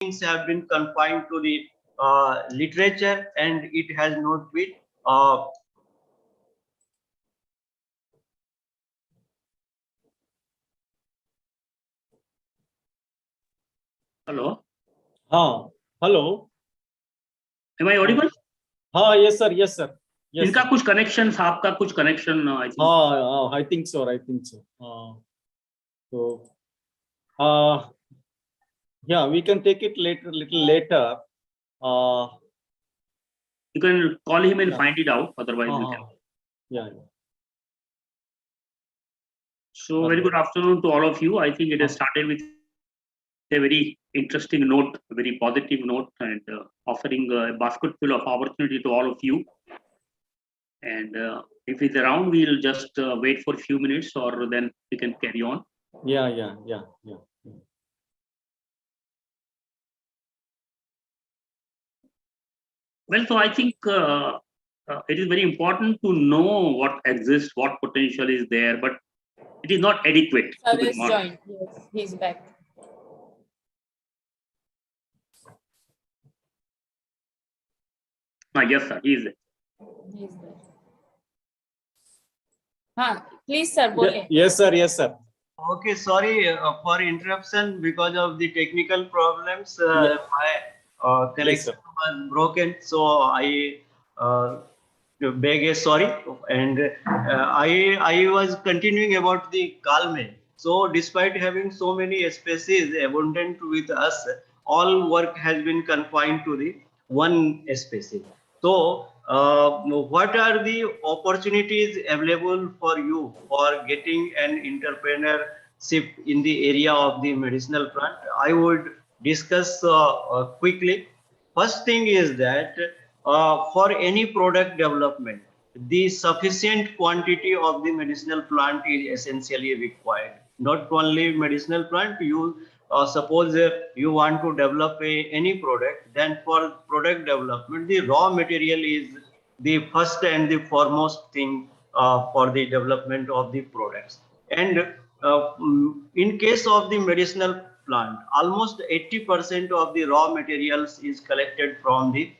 things have been confined to the literature, and it has not been Hello. Hello. Am I audible? Yes, sir. Yes, sir. Yes, इनका sir. कुछ connection, आपका कुछ connection, I think so. Yeah, we can take it later, little later. You can call him and Yeah. find it out. Otherwise, we can. Yeah. So, very good afternoon to all of you. I think it has started with a very interesting note, a very positive note, and offering a basket full of opportunity to all of you. And if it's around, we'll just wait for a few minutes, or then we can carry on. Yeah. Well, so I think it is very important to know what exists, what potential is there, but it is not adequate. Sir is joined. Yes, he's back. Yes, sir, he is there. He's there. Please, sir. Yes, sir. Okay, sorry for interruption because of the technical problems. My connection was broken, so I beg a sorry. And I was continuing about the Kalme. So, despite having so many species abundant with us, all work has been confined to the one species. So, what are the opportunities available for you for getting an entrepreneurship in the area of the medicinal plant? I would discuss quickly. First thing is that for any product development, the sufficient quantity of the medicinal plant is essentially required. Not only medicinal plant, you suppose you want to develop any product, then for product development, the raw material is the first and the foremost thing for the development of the products. And in case of the medicinal plant, almost 80% of the raw materials is collected from the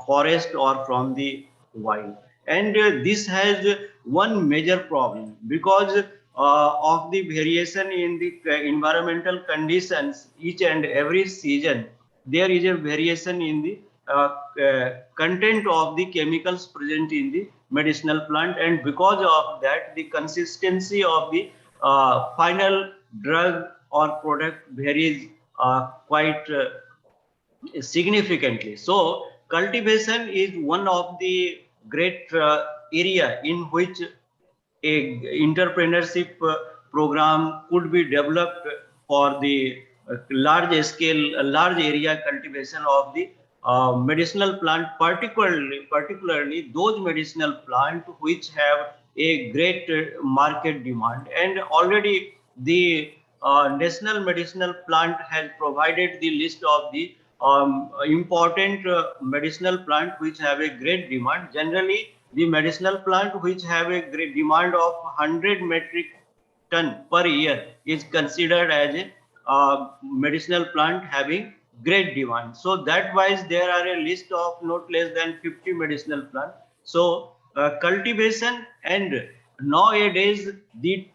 forest or from the wild. And this has one major problem because of the variation in the environmental conditions each and every season. There is a variation in the content of the chemicals present in the medicinal plant, and because of that, the consistency of the final drug or product varies quite significantly. So cultivation is one of the great area in which a entrepreneurship program could be developed for the large scale, large area cultivation of the medicinal plant, particularly those medicinal plants which have a great market demand. And already the National Medicinal Plant has provided the list of the important medicinal plant which have a great demand. Generally, the medicinal plant which have a great demand of 100 metric ton per year is considered as a medicinal plant having great demand. So that wise there are a list of not less than 50 medicinal plants. So cultivation, and nowadays the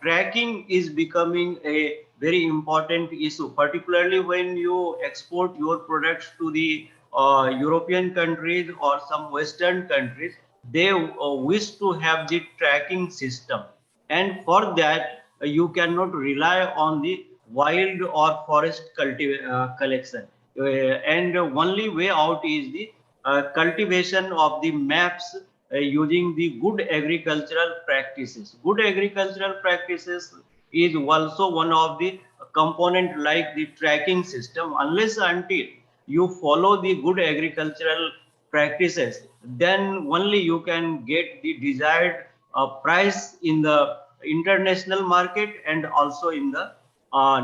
tracking is becoming a very important issue, particularly when you export your products to the European countries or some Western countries. They wish to have the tracking system, and for that you cannot rely on the wild or forest collection. And only way out is the cultivation of the maps using the good agricultural practices. Good agricultural practices is also one of the component like the tracking system. Unless until you follow the good agricultural practices, then only you can get the desired price in the international market and also in the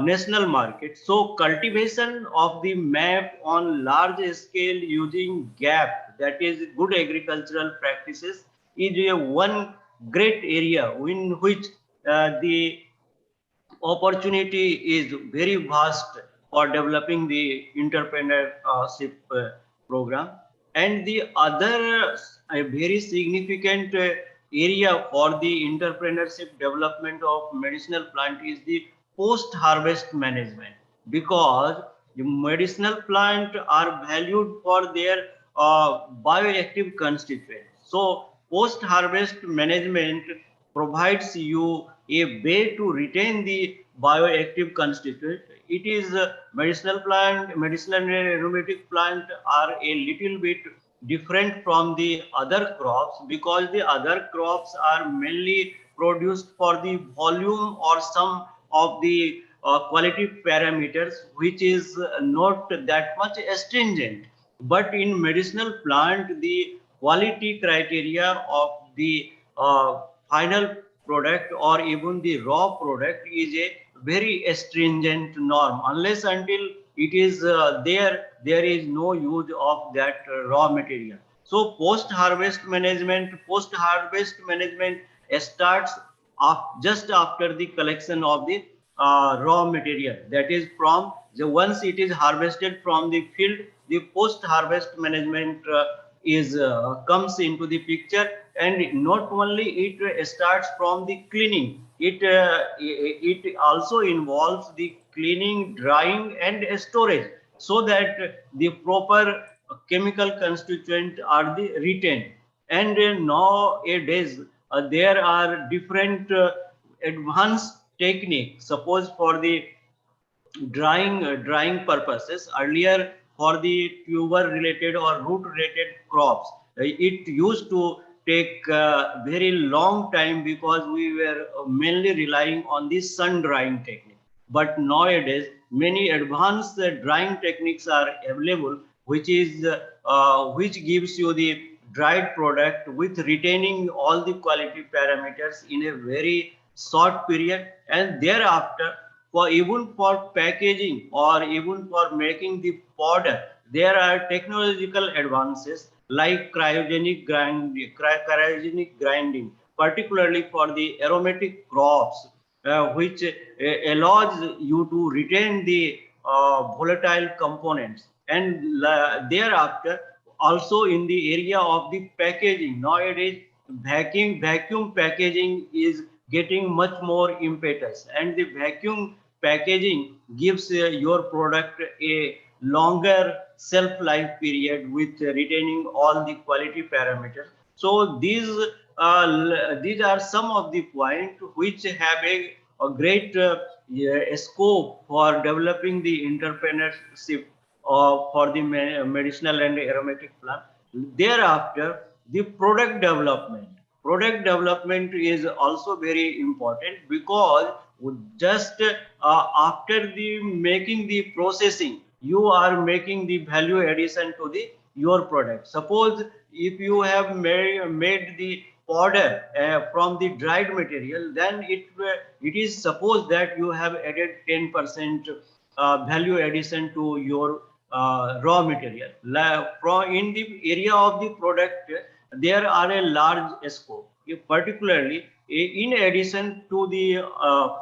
national market. So cultivation of the map on large scale using GAP, that is good agricultural practices, is a one great area in which the opportunity is very vast for developing the entrepreneurship program. And the other very significant area for the entrepreneurship development of medicinal plant is the post-harvest management, because the medicinal plant are valued for their bioactive constituents. So post-harvest management provides you a way to retain the bioactive constituent. It is medicinal plant, medicinal and aromatic plant are a little bit different from the other crops, because the other crops are mainly produced for the volume or some of the quality parameters, which is not that much stringent. But in medicinal plant, the quality criteria of the final product or even the raw product is a very stringent norm. Unless until it is there is no use of that raw material. So post-harvest management starts just after the collection of the raw material. That is, from the once it is harvested from the field, the post-harvest management is comes into the picture. And not only it starts from the cleaning, it also involves the cleaning, drying, and storage, so that the proper chemical constituent are the retained. And nowadays there are different advanced techniques. Suppose for the drying purposes, earlier for the tuber related or root related crops, it used to take very long time, because we were mainly relying on the sun drying technique. But nowadays many advanced drying techniques are available, which gives you the dried product with retaining all the quality parameters in a very short period. And thereafter, for even for packaging or even for making the powder, there are technological advances like cryogenic grinding, particularly for the aromatic crops, which allows you to retain the volatile components. And thereafter, also in the area of the packaging, nowadays vacuum packaging is getting much more impetus, and the vacuum packaging gives your product a longer shelf life period with retaining all the quality parameters. So these are some of the points which have a great scope for developing the entrepreneurship for the medicinal and aromatic plant. Thereafter, the product development. Product development is also very important, because just after the making the processing, you are making the value addition to the your product. Suppose if you have made the powder from the dried material, then it is supposed that you have added 10% value addition to your raw material. In the area of the product, there are a large scope. Particularly, in addition to the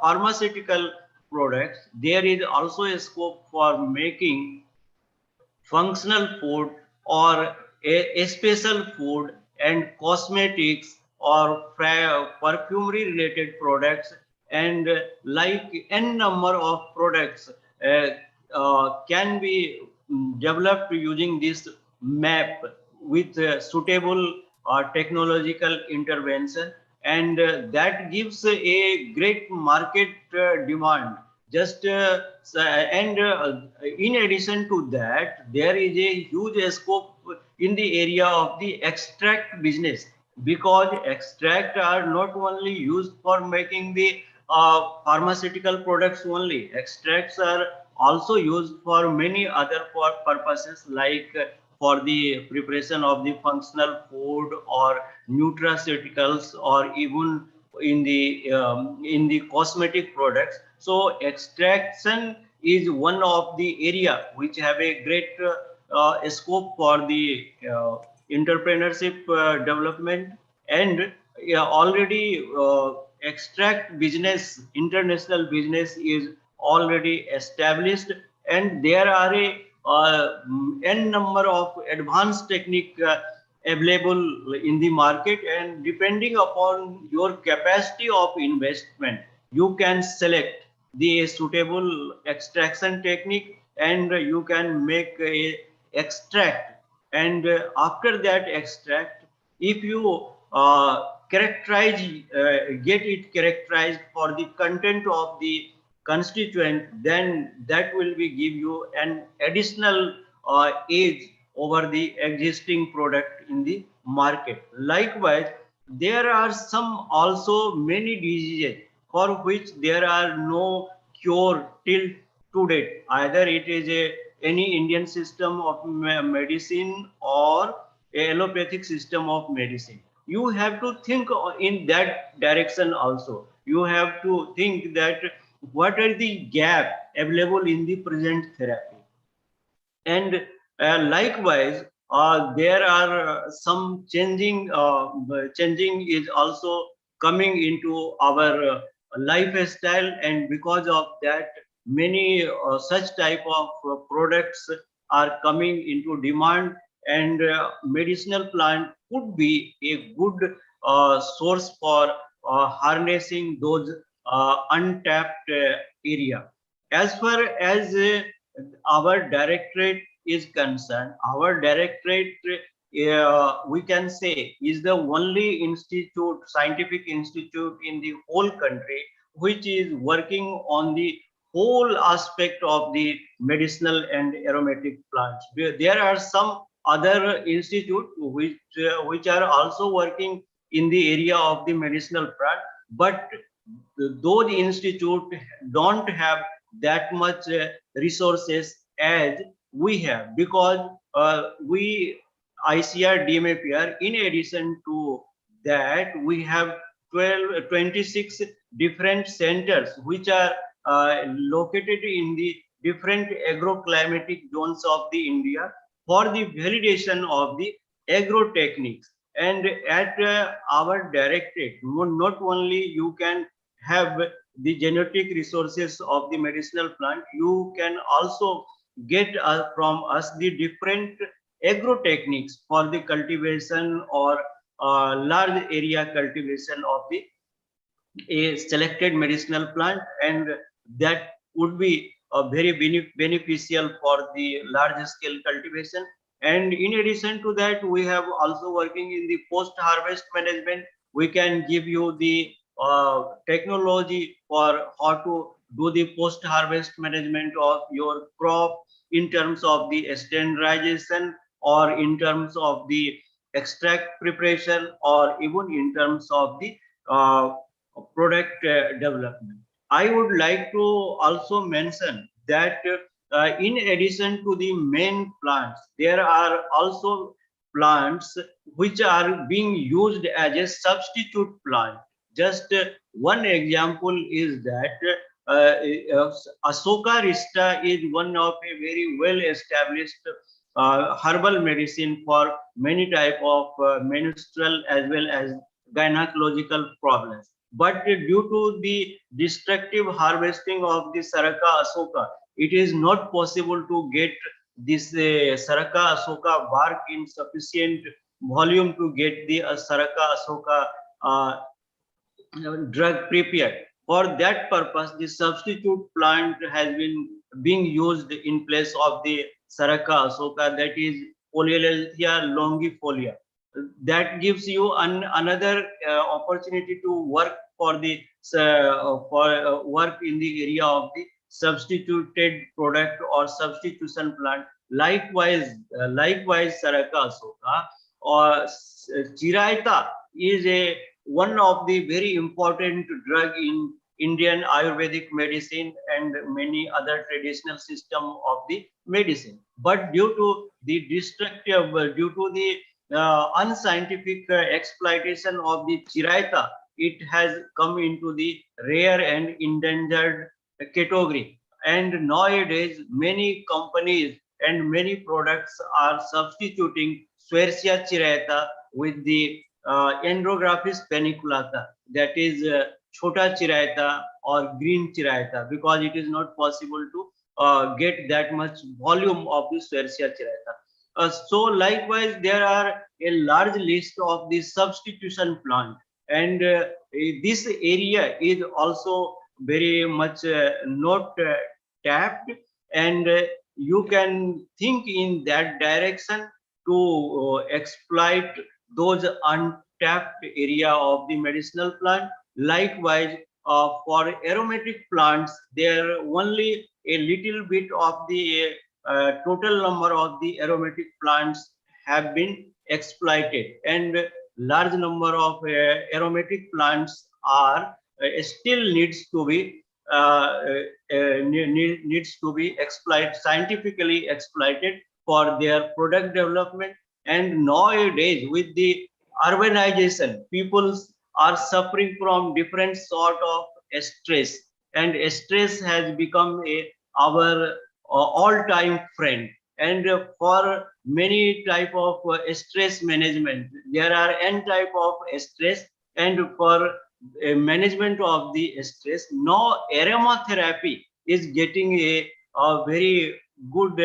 pharmaceutical products, there is also a scope for making functional food or a special food and cosmetics or perfumery related products, and like n number of products can be developed using this map with suitable technological intervention. And that gives a great market demand. Just and in addition to that, there is a huge scope in the area of the extract business, because extract are not only used for making the pharmaceutical products only. Extracts are also used for many other purposes, like for the preparation of the functional food or nutraceuticals, or even in the cosmetic products. So extraction is one of the area which have a great scope for the entrepreneurship development. And already extract business, international business is already established, and there are a n number of advanced technique available in the market, and depending upon your capacity of investment, you can select the suitable extraction technique, and you can make a extract, and after that extract, if you characterize get it characterized for the content of the constituent, then that will be give you an additional edge over the existing product in the market. Likewise, there are some also many diseases for which there are no cure till to date. Either it is a any Indian system of medicine or a allopathic system of medicine. You have to think in that direction also. You have to think that what are the gap available in the present therapy, and likewise there are some changing is also coming into our lifestyle, and because of that many such type of products are coming into demand, and medicinal plant could be a good source for harnessing those untapped area. As far as our directorate is concerned, our directorate, we can say, is the only institute, scientific institute in the whole country, which is working on the whole aspect of the medicinal and aromatic plants. There are some other institute which are also working in the area of the medicinal plant, but those institute don't have that much resources as we have, because we ICR DMAPR, in addition to that, we have 26 different centers which are located in the different agroclimatic zones of the India for the validation of the agro techniques. And at our directorate, not only you can have the genetic resources of the medicinal plant, you can also get from us the different agro techniques for the cultivation or large area cultivation of the a selected medicinal plant, and that would be very beneficial for the large scale cultivation. And in addition to that, we have also working in the post harvest management. We can give you the technology for how to do the post harvest management of your crop in terms of the standardization, or in terms of the extract preparation, or even in terms of the product development. I would like to also mention that in addition to the main plants, there are also plants which are being used as a substitute plant. Just one example is that Asoka rista is one of a very well established herbal medicine for many type of menstrual as well as gynecological problems. But due to the destructive harvesting of the Saraka Asoka, it is not possible to get this Saraka Asoka bark in sufficient volume to get the Saraka Asoka drug prepared. For that purpose, the substitute plant has been being used in place of the Saraka Asoka, that is Polyalthia longifolia. That gives you another opportunity to work for the work in the area of the substituted product or substitution plant. Likewise, Saraka Asoka or Chiraita is a one of the very important drug in Indian Ayurvedic medicine and many other traditional system of the medicine. But due to the destructive, due to the unscientific exploitation of the Chiraita, it has come into the rare and endangered category. And nowadays, many companies and many products are substituting Schwerzia Chiraita with the Andrographis paniculata, that is Chota Chiraita or green Chiraita, because it is not possible to get that much volume of the Schweizercia Chirata. So likewise, there are a large list of the substitution plant, and this area is also very much not tapped, and you can think in that direction to exploit those untapped area of the medicinal plant. Likewise, for aromatic plants, there only a little bit of the total number of the aromatic plants have been exploited, and large number of aromatic plants are still needs to be scientifically exploited for their product development. And nowadays, with the urbanization, people are suffering from different sort of stress, and stress has become our all-time friend. And for many type of stress management, there are n type of stress, and for management of the stress, now aromatherapy is getting a very good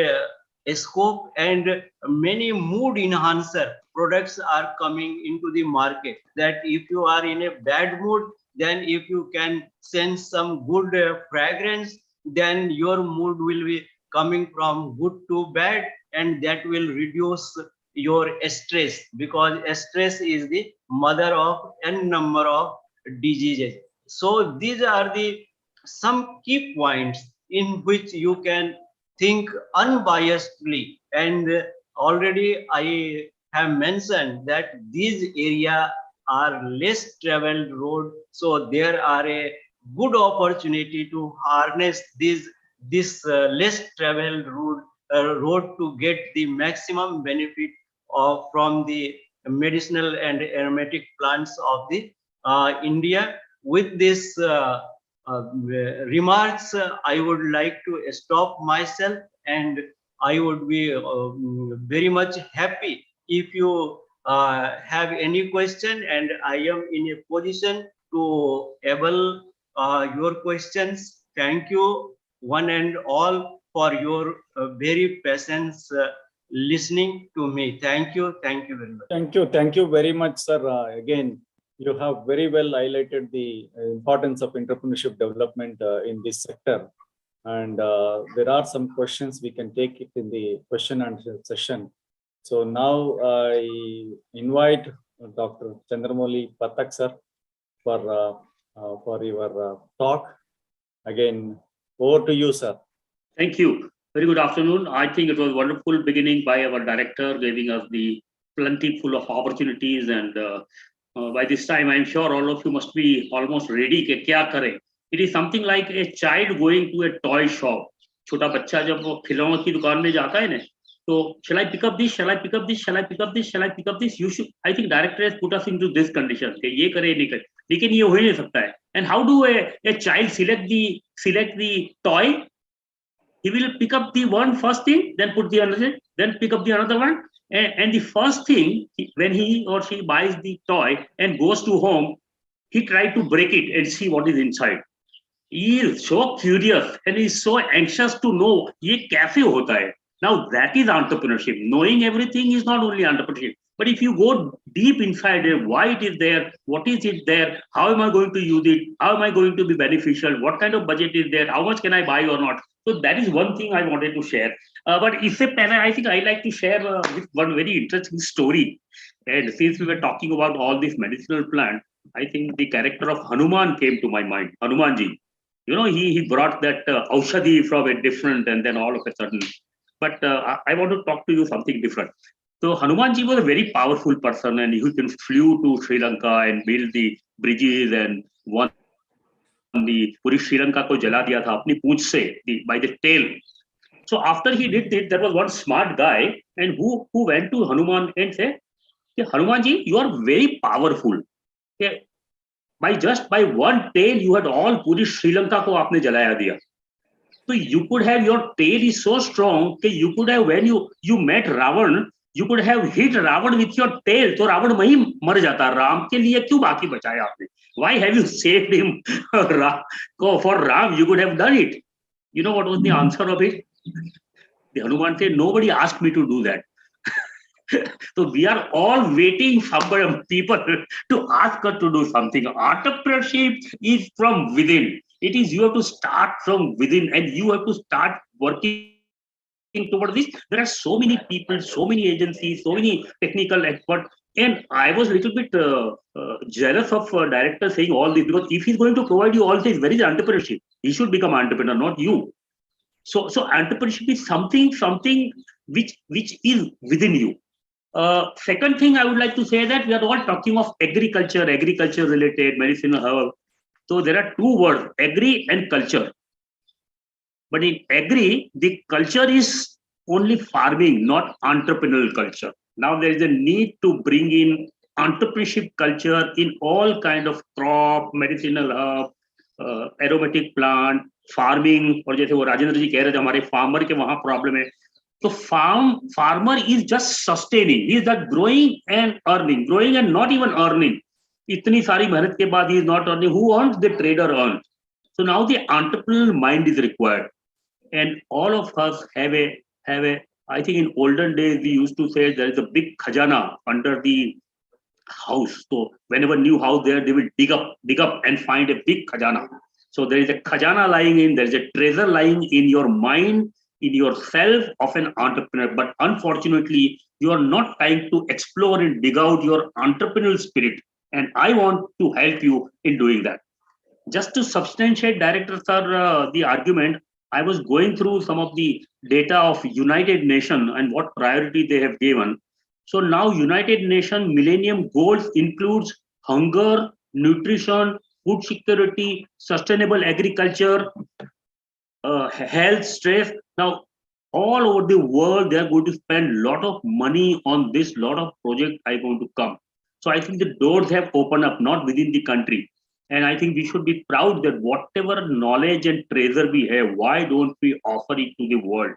scope, and many mood enhancer products are coming into the market, that if you are in a bad mood, then if you can sense some good fragrance, then your mood will be coming from good to bad, and that will reduce your stress, because stress is the mother of n number of diseases. So these are the some key points in which you can think unbiasedly, and already I have mentioned that these areas are less traveled road, so there are a good opportunity to harness this less traveled road to get the maximum benefit from the medicinal and aromatic plants of the India. With this remarks, I would like to stop myself, and I would be very much happy if you have any question, and I am in a position to able your questions. Thank you one and all for your very patience listening to me. Thank you very much. Thank you very much, sir. Again, you have very well highlighted the importance of entrepreneurship development in this sector. And there are some questions, we can take it in the question and answer session. So now I invite Dr. Chandramouli Pathak sir for your talk. Again, over to you, sir. Thank you. Very good afternoon. I think it was wonderful beginning by our director, giving us the plenty full of opportunities, and by this time, I'm sure all of you must be almost ready. Ke kya kare? It is something like a child going to a toy shop. छोटा बच्चा जब वो खिलौनों की दुकान में जाता है ना, तो shall I pick up this? Shall I pick up this? Shall I pick up this? Shall I pick up this? You should. I think director has put us into this condition. कि ये करे नहीं करे, लेकिन ये हो ही नहीं सकता है. And how do a child select the toy? He will pick up the one first thing, then put the other, then pick up the another one. And the first thing, when he or she buys the toy and goes to home, he tries to break it and see what is inside. He is so curious and he is so anxious to know ye kaise hota hai. Now that is entrepreneurship. Knowing everything is not only entrepreneurship, but if you go deep inside it, why it is there, what is it there, how am I going to use it, how am I going to be beneficial, what kind of budget is there, how much can I buy or not. So that is one thing I wanted to share. But I think I like to share one very interesting story. And since we were talking about all these medicinal plants, I think the character of Hanuman came to my mind. Hanumanji, you know, he brought that aushadhi from a different, and then all of a sudden. But I want to talk to you something different. So Hanumanji was a very powerful person, and he flew to Sri Lanka and built the bridges and won the पूरी श्रीलंका को जला दिया था अपनी पूंछ से, by the tail. So after he did it, there was one smart guy and who went to Hanuman and said, Hanumanji, you are very powerful. By one tail, you had all पूरी श्रीलंका को आपने जलाया दिया. So you could have, your tail is so strong that you could have, when you met Ravan, you could have hit Ravan with your tail. तो रावण वहीं मर जाता. राम के लिए क्यों बाकी बचाया आपने? Why have you saved him? For Ram, you could have done it. You know what was the answer of it? The Hanuman said, nobody asked me to do that. So we are all waiting for people to ask us to do something. Entrepreneurship is from within. It is you have to start from within and you have to start working towards this. There are so many people, so many agencies, so many technical experts. And I was a little bit jealous of director saying all this, because if he's going to provide you all this, where is entrepreneurship? He should become an entrepreneur, not you. So entrepreneurship is something which is within you. Second thing I would like to say that we are all talking of agriculture related, medicinal herb. So there are two words, agri and culture. But in agri, the culture is only farming, not entrepreneurial culture. Now there is a need to bring in entrepreneurship culture in all kind of crop, medicinal herb, aromatic plant, farming. और जैसे वो राजेंद्र जी कह रहे थे हमारे farmer के वहाँ problem है. So farmer is just sustaining. He is not growing and earning, growing and not even earning. इतनी सारी मेहनत के बाद he is not earning. Who earns? The trader earns. So now the entrepreneurial mind is required. And all of us have a, I think in olden days, we used to say there is a big khajana under the house. So whenever new house there, they will dig up and find a big khajana. So there is a khajana lying in, there is a treasure lying in your mind, in yourself of an entrepreneur. But unfortunately, you are not trying to explore and dig out your entrepreneurial spirit. And I want to help you in doing that. Just to substantiate, Director Sir, the argument, I was going through some of the data of United Nations and what priority they have given. So now United Nations Millennium Goals includes hunger, nutrition, food security, sustainable agriculture, health, stress. Now, all over the world, they are going to spend a lot of money on this, lot of projects are going to come. So I think the doors have opened up, not within the country. And I think we should be proud that whatever knowledge and treasure we have, why don't we offer it to the world?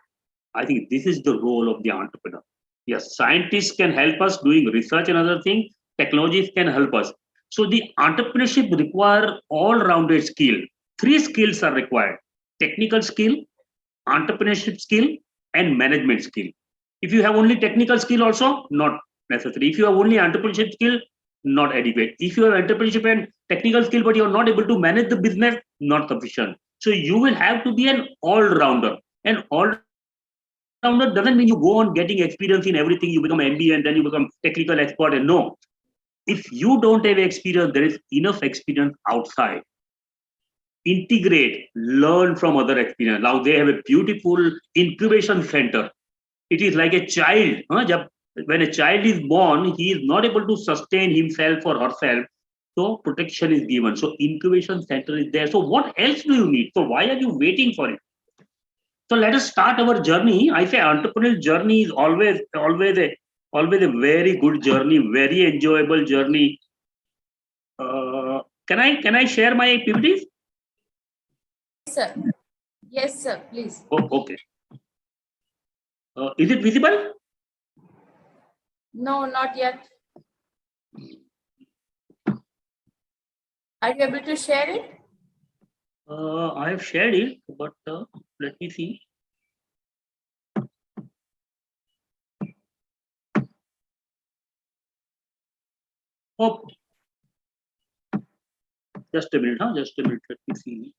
I think this is the role of the entrepreneur. Yes, scientists can help us doing research and other things. Technologies can help us. So the entrepreneurship require all-rounded skill. 3 skills are required: technical skill, entrepreneurship skill, and management skill. If you have only technical skill also, not necessary. If you have only entrepreneurship skill, not adequate. If you have entrepreneurship and technical skill, but you're not able to manage the business, not sufficient. So you will have to be an all-rounder. And all-rounder doesn't mean you go on getting experience in everything, you become MBA and then you become technical expert. And no, if you don't have experience, there is enough experience outside. Integrate, learn from other experience. Now they have a beautiful incubation center. It is like a child. When a child is born, he is not able to sustain himself or herself. So protection is given. So incubation center is there. So what else do you need? So why are you waiting for it? So let us start our journey. I say entrepreneurial journey is always a very good journey, very enjoyable journey. Can I share my PPTs? Sir. Yes, sir. Please. Oh, okay. Is it visible? No, not yet. Are you able to share it? I have shared it, but let me see. Oh, just a minute, just a minute. Let me see.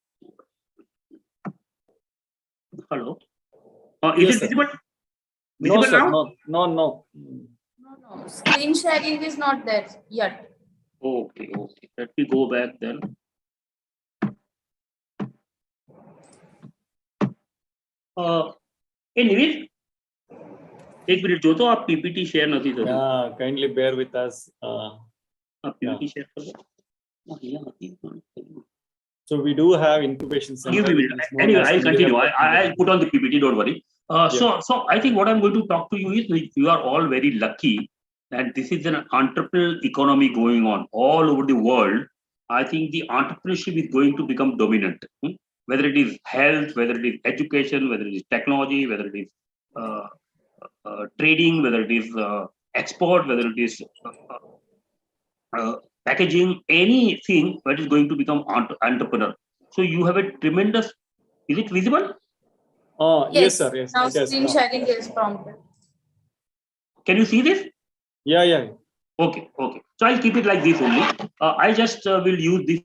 Hello. Is Yes, it sir. visible? No, Visible sir. now? No. No. Screen sharing is not there yet. Okay. Let me go back then. Anyway, एक minute जो तो आप PPT share नहीं कर Yeah, kindly bear with us. आप PPT share कर दो. So we do have incubation center. Anyway, I'll continue. I'll put on the PPT. Don't worry. So I think what I'm going to talk to you is you are all very lucky that this is an entrepreneurial economy going on all over the world. I think the entrepreneurship is going to become dominant. Whether it is health, whether it is education, whether it is technology, whether it is trading, whether it is export, whether it is packaging, anything that is going to become entrepreneur. So you have a tremendous. Is it visible? Yes, sir. Yes. Now It has screen come. sharing is prompted. Can you see this? Yeah, yeah. Okay. So I'll keep it like this only. I just will use this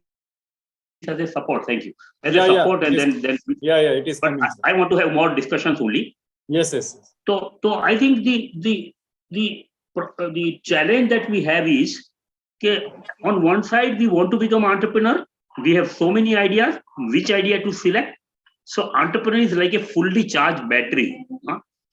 as a support. Thank you. As a support, and then. Yeah, it is But coming, sir. I want to have more discussions only. Yes. So I think the challenge that we have is, okay, on one side we want to become entrepreneur. We have so many ideas. Which idea to select? So entrepreneur is like a fully charged battery.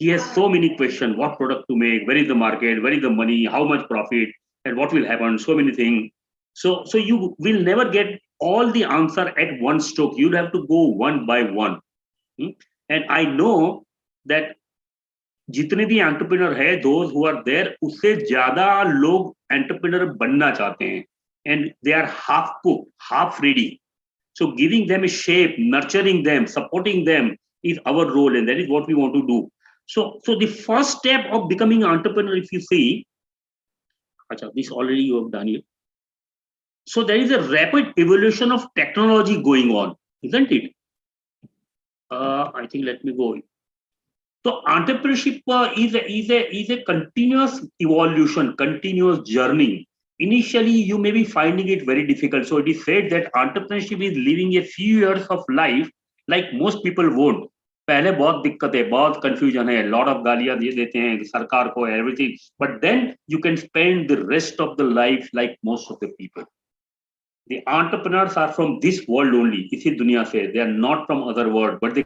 He has so many questions: what product to make, where is the market, where is the money, how much profit, and what will happen. So many things. So you will never get all the answer at one stroke. You'll have to go one by one. And I know that जितने भी entrepreneur है those who are there उससे ज्यादा लोग entrepreneur बनना चाहते हैं and they are half cook half ready so giving them a shape, nurturing them, supporting them is our role, and that is what we want to do. So the first step of becoming an entrepreneur, if you see, this already you have done it. So there is a rapid evolution of technology going on, isn't it? I think let me go. So entrepreneurship is a continuous evolution, continuous journey. Initially, you may be finding it very difficult. So it is said that entrepreneurship is living a few years of life like most people won't. पहले बहुत दिक्कत है, बहुत confusion है, lot of गालियां दे देते हैं सरकार को, everything. But then you can spend the rest of the life like most of the people. The entrepreneurs are from this world only. इसी दुनिया से. They are not from other world, but they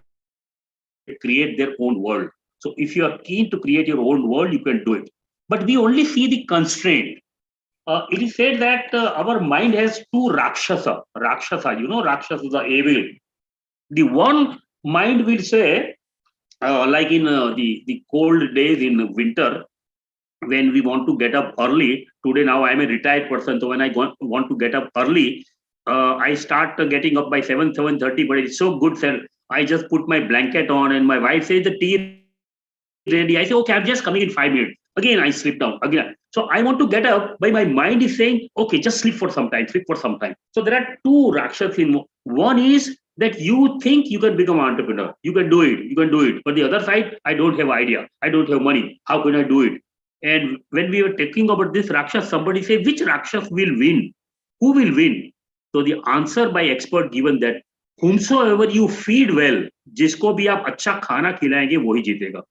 create their own world. So if you are keen to create your own world, you can do it. But we only see the constraint. It is said that our mind has two Rakshasa. Rakshasa, Rakshasa is the evil. The one mind will say, like in the cold days in winter, when we want to get up early. Today now I am a retired person, so when I want to get up early, I start getting up by 7:30, but it's so good, sir. I just put my blanket on and my wife says the tea ready. I say, okay, I'm just coming in 5 minutes. Again, I sleep down again. So I want to get up, but my mind is saying, okay, just sleep for some time, So there are two Rakshas in. One is that you think you can become an entrepreneur. You can do it. But the other side, I don't have idea. I don't have money. How can I do it? And when we were talking about this Rakshas, somebody said, which Rakshas will win? Who will win? So the answer by expert given that whomsoever you feed well, जिसको भी आप अच्छा खाना खिलाएंगे वही जीतेगा.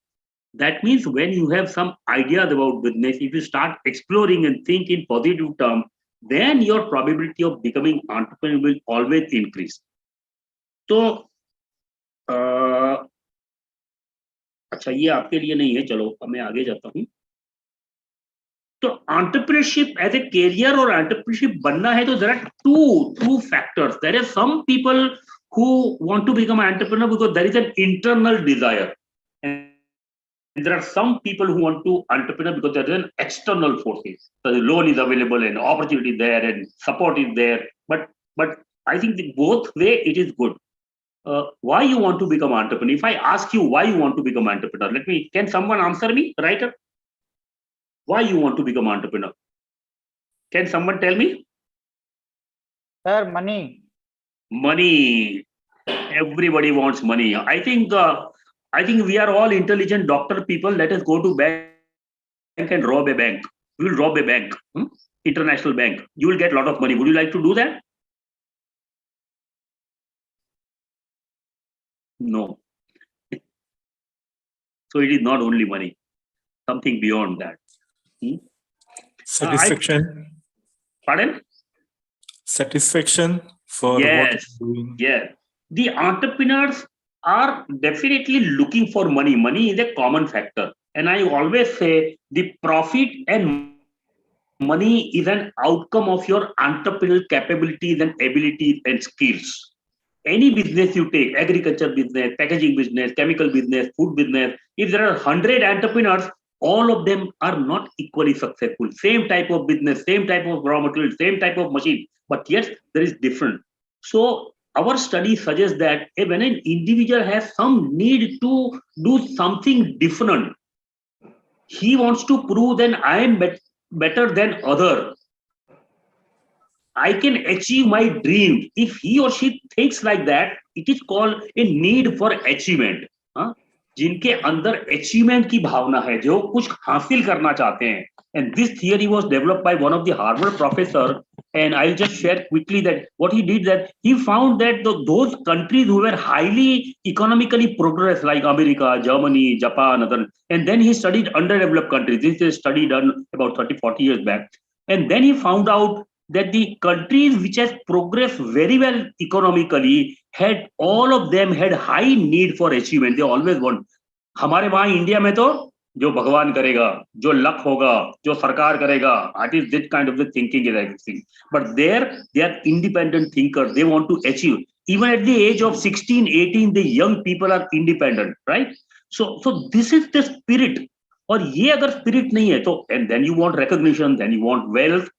That means when you have some ideas about business, if you start exploring and think in positive terms, then your probability of becoming entrepreneur will always increase. तो अच्छा ये आपके लिए नहीं है, चलो मैं आगे जाता हूँ. तो entrepreneurship as a career और entrepreneurship बनना है तो there are two factors. There are some people who want to become an entrepreneur because there is an internal desire, and there are some people who want to entrepreneur because there is an external forces. So the loan is available and opportunity is there and support is there. But I think that both way it is good. Why you want to become entrepreneur? If I ask you why you want to become entrepreneur, can someone answer me, writer? Why you want to become entrepreneur? Can someone tell me? Sir, money. Money. Everybody wants money. I think we are all intelligent doctor people. Let us go to bank and rob a bank. We will rob a bank, international bank. You will get a lot of money. Would you like to do that? No. So it is not only money. Something beyond that. Satisfaction. Pardon? Satisfaction for what you're doing. Yes. The entrepreneurs are definitely looking for money. Money is a common factor. And I always say the profit and money is an outcome of your entrepreneurial capabilities and abilities and skills. Any business you take, agriculture business, packaging business, chemical business, food business, if there are 100 entrepreneurs, all of them are not equally successful. Same type of business, same type of raw material, same type of machine, but yes, there is different. So our study suggests that when an individual has some need to do something different, he wants to prove that I am better than other. I can achieve my dream. If he or she thinks like that, it is called a need for achievement. जिनके अंदर achievement की भावना है, जो कुछ हासिल करना चाहते हैं. And this theory was developed by one of the Harvard professor. And I'll just share quickly that what he did, that he found that those countries who were highly economically progressed, like America, Germany, Japan, other, and then he studied underdeveloped countries. This is a study done about 30, 40 years back. And then he found out that the countries which has progressed very well economically had, all of them had high need for achievement. They always want. हमारे वहां India में तो जो भगवान करेगा, जो luck होगा, जो सरकार करेगा, that is this kind of the thinking is everything. But there, they are independent thinkers. They want to achieve. Even at the age of 16, 18, the young people are independent, right? So this is the spirit. और ये अगर spirit नहीं है तो, and then you want recognition, then you want wealth.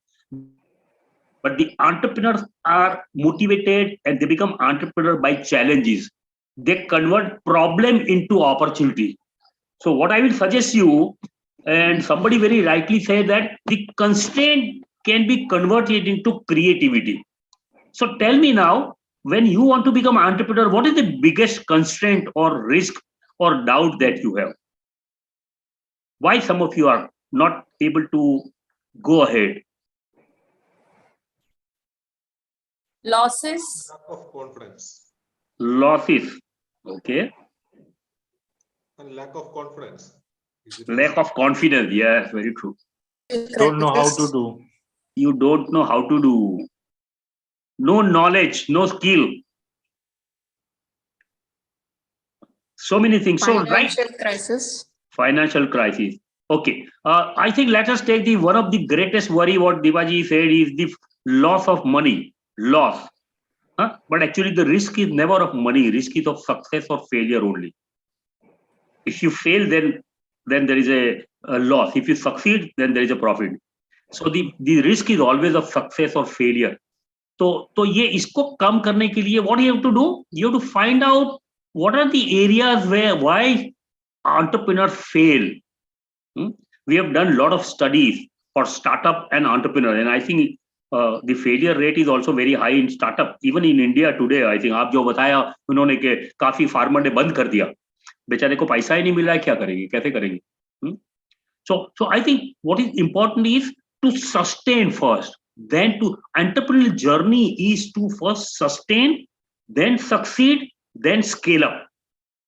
But the entrepreneurs are motivated and they become entrepreneur by challenges. They convert problem into opportunity. So what I will suggest you, and somebody very rightly said that the constraint can be converted into creativity. So tell me now, when you want to become an entrepreneur, what is the biggest constraint or risk or doubt that you have? Why some of you are not able to go ahead? Losses. Lack of confidence. Losses. Okay. And lack of confidence. Lack of confidence. Yes, very true. Don't know how to do. You don't know how to do. No knowledge, no skill. So many things. Financial crisis. Financial crisis. Okay. I think let us take the one of the greatest worry what Divaji said is the loss of money. Loss. But actually the risk is never of money. Risk is of success or failure only. If you fail, then there is a loss. If you succeed, then there is a profit. So the risk is always of success or failure. तो ये इसको कम करने के लिए what you have to do? You have to find out what are the areas why entrepreneurs fail. We have done a lot of studies for startup and entrepreneur, and I think the failure rate is also very high in startup. Even in India today, I think आप जो बताया उन्होंने कि काफी farmer ने बंद कर दिया, बेचारे को पैसा ही नहीं मिल रहा है, क्या करेंगे, कैसे करेंगे? So I think what is important is to sustain first. Then to entrepreneurial journey is to first sustain, then succeed, then scale up.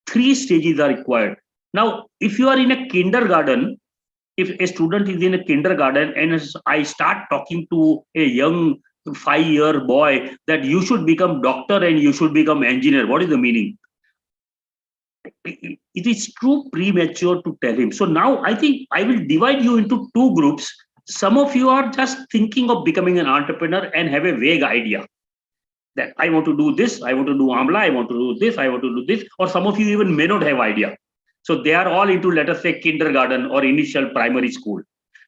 3 stages are required. Now, if you are in a kindergarten, if a student is in a kindergarten and I start talking to a young 5-year boy that you should become doctor and you should become engineer, what is the meaning? It is too premature to tell him. So now I think I will divide you into 2 groups. Some of you are just thinking of becoming an entrepreneur and have a vague idea that I want to do this, I want to do Amla, I want to do this, I want to do this, or some of you even may not have idea. So they are all into, let us say, kindergarten or initial primary school.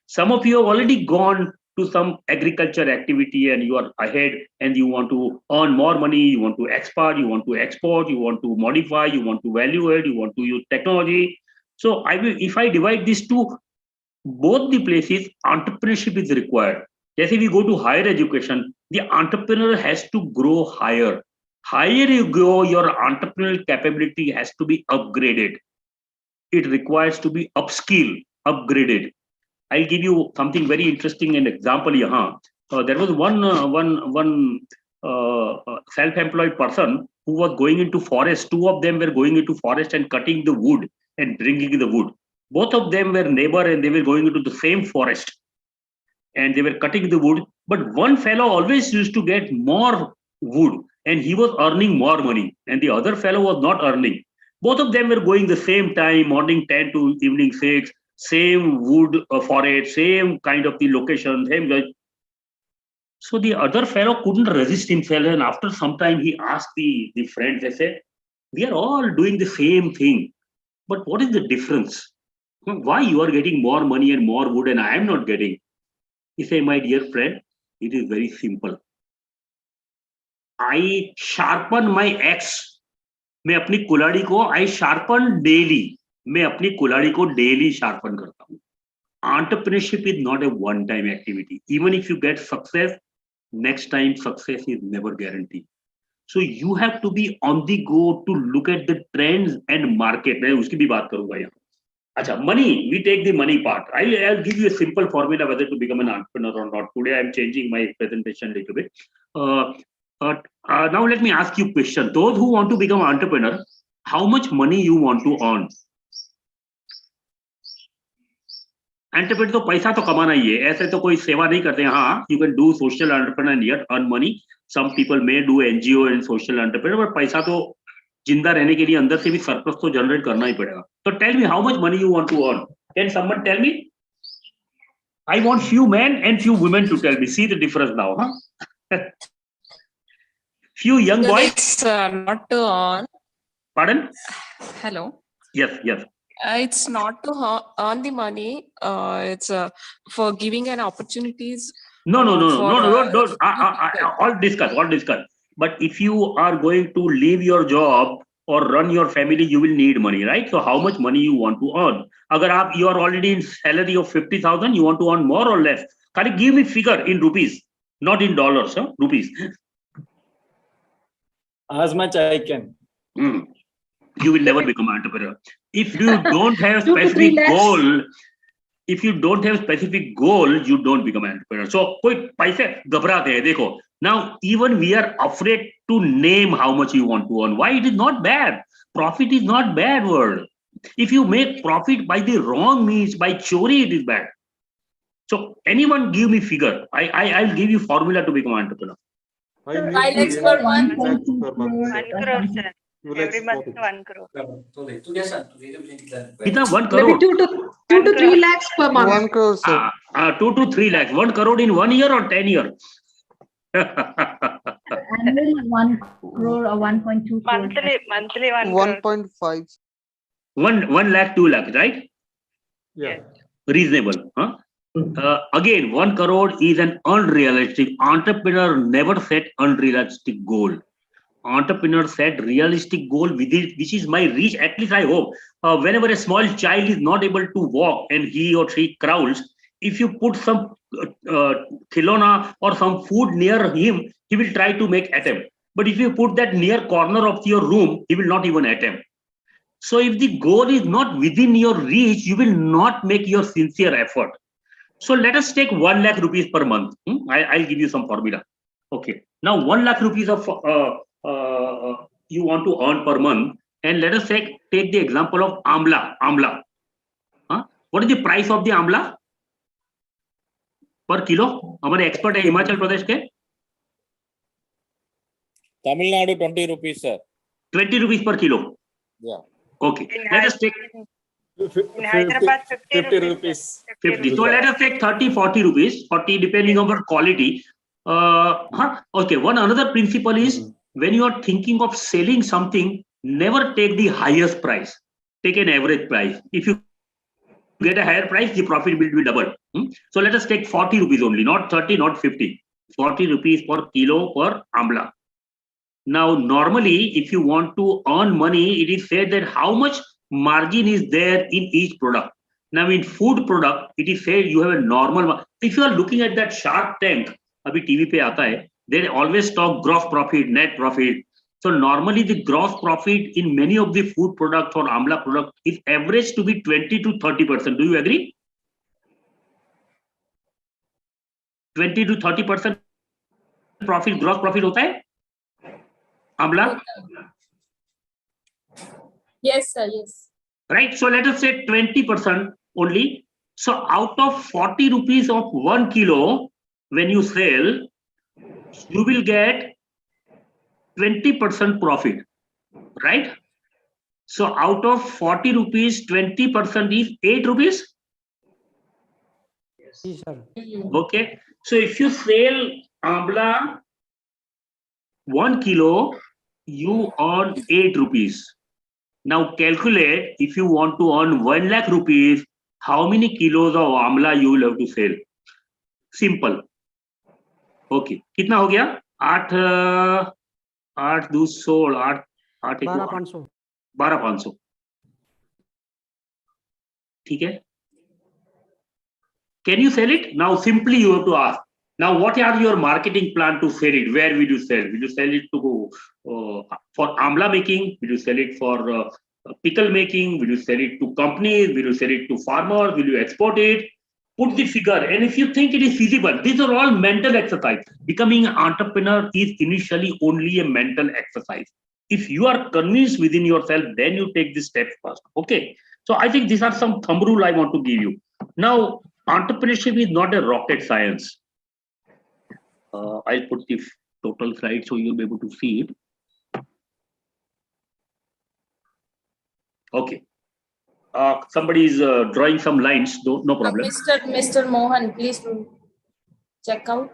Some of you have already gone to some agriculture activity and you are ahead and you want to earn more money, you want to export, you want to modify, you want to value add, you want to use technology. So if I divide these two, both the places, entrepreneurship is required. If we go to higher education, the entrepreneur has to grow higher. Higher you go, your entrepreneurial capability has to be upgraded. It requires to be upskilled, upgraded. I'll give you something very interesting, an example here. There was one self-employed person who was going into forest. 2 of them were going into forest and cutting the wood and bringing the wood. Both of them were neighbor and they were going into the same forest and they were cutting the wood. But one fellow always used to get more wood and he was earning more money and the other fellow was not earning. Both of them were going the same time, morning 10 to evening 6, same wood forest, same kind of the location, same guy. So the other fellow couldn't resist himself, and after some time he asked the friends, they said, we are all doing the same thing, but what is the difference? Why you are getting more money and more wood and I am not getting? He said, my dear friend, it is very simple. I sharpen my axe. मैं अपनी कुल्हाड़ी को I sharpen daily. मैं अपनी कुल्हाड़ी को daily sharpen करता हूँ. Entrepreneurship is not a one-time activity. Even if you get success, next time success is never guaranteed. So you have to be on the go to look at the trends and market. मैं उसकी भी बात करूंगा यहाँ. अच्छा, money, we take the money part. I'll give you a simple formula whether to become an entrepreneur or not. Today I'm changing my presentation a little bit. Now let me ask you a question. Those who want to become an entrepreneur, how much money you want to earn? Entrepreneur तो पैसा तो कमाना ही है, ऐसे तो कोई सेवा नहीं करते. हाँ, you can do social entrepreneur and yet earn money. Some people may do NGO and social entrepreneur, but पैसा तो जिंदा रहने के लिए अंदर से भी सरप्लस तो जनरेट करना ही पड़ेगा. तो tell me how much money you want to earn. Can someone tell me? I want few men and few women to tell me. See the difference now, huh? Few young boys. It's not to earn. Pardon? Hello. Yes, yes. It's not to earn the money. It's for giving an opportunities. No. Don't. For, All discuss. But if you are going to leave your job or run your family, you will need money, right? So how much money you want to earn? Agar you are already in salary of 50,000, you want to earn more or less? Can you give me figure in rupees, not in dollars, huh? Rupees. As much I can. You will never become an entrepreneur. If you don't have specific goal, you don't become an entrepreneur. So, कोई पैसे घबराते हैं, देखो. Now, even we are afraid to name how much you want to earn. Why? It is not bad. Profit is not bad word. If you make profit by the wrong means, by chori, it is bad. So, anyone give me figure. I'll give you formula to become an entrepreneur. 5 lakhs per month. 1 crore, sir. Every month 1 crore. कितना 1 crore? Maybe 2 to 3 lakhs per month. 1 crore, sir. 2 to 3 lakhs. 1 crore in 1 year or 10 years? Annually 1 crore or 1.2 crore. Monthly 1 crore. 1.5. 1 lakh, 2 lakhs, right? Yeah. Reasonable, huh? Again, 1 crore is an unrealistic. Entrepreneur never set unrealistic goal. Entrepreneur set realistic goal which is my reach. At least I hope. Whenever a small child is not able to walk and he or she crawls, if you put some khilona or some food near him, he will try to make attempt. But if you put that near corner of your room, he will not even attempt. So if the goal is not within your reach, you will not make your sincere effort. So let us take 1 lakh rupees per month. I'll give you some formula. Okay. Now 1 lakh rupees of you want to earn per month, and let us take the example of amla. Huh? What is the price of the amla per kilo? हमारे expert है हिमाचल प्रदेश के. Tamil Nadu 20 rupees, sir. 20 rupees per kilo. Yeah. Okay. Let us take In Hyderabad, 50 rupees. 50. So let us take 30, 40 rupees, 40 depending on the quality. Okay. One another principle is when you are thinking of selling something, never take the highest price. Take an average price. If you get a higher price, the profit will be double. So let us take 40 rupees only, not 30, not 50. 40 rupees per kilo per amla. Now, normally, if you want to earn money, it is said that how much margin is there in each product. Now, in food product, it is said you have a normal. If you are looking at that Shark Tank, abhi TV pe aata hai, they always talk gross profit, net profit. So normally the gross profit in many of the food products or amla product is average to be 20 to 30%. Do you agree? 20 to 30% profit, gross profit hota hai? Amla? Yes, sir. Yes. Right. So let us say 20% only. So out of 40 rupees of 1 kilo, when you sell, you will get 20% profit, right? So out of 40 rupees, 20% is 8 rupees. Yes, sir. Okay. So if you sell amla 1 kilo, you earn 8 rupees. Now calculate, if you want to earn 1 lakh rupees, how many kilos of amla you will have to sell? Simple. Okay. कितना हो गया? 8 2 16 8 12,500. ठीक है? Can you sell it? Now simply you have to ask. Now, what are your marketing plan to sell it? Where will you sell? Will you sell it to for amla making? Will you sell it for pickle making? Will you sell it to companies? Will you sell it to farmers? Will you export it? Put the figure. And if you think it is feasible, these are all mental exercise. Becoming an entrepreneur is initially only a mental exercise. If you are convinced within yourself, then you take this step first. Okay. So I think these are some thumb rule I want to give you. Now, entrepreneurship is not a rocket science. I'll put the total slide so you'll be able to see it. Okay. Somebody is drawing some lines, no problem. Mr. Mohan, please check out.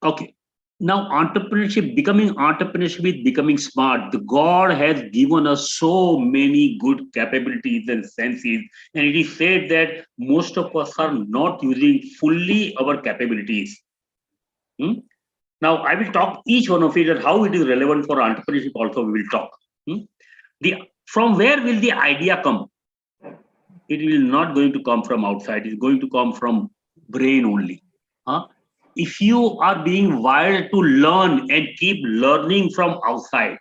Okay. Now, becoming entrepreneurship is becoming smart. The God has given us so many good capabilities and senses, and it is said that most of us are not using fully our capabilities. Now, I will talk each one of it and how it is relevant for entrepreneurship. Also, we will talk. From where will the idea come? It will not going to come from outside. It's going to come from brain only. If you are being wired to learn and keep learning from outside,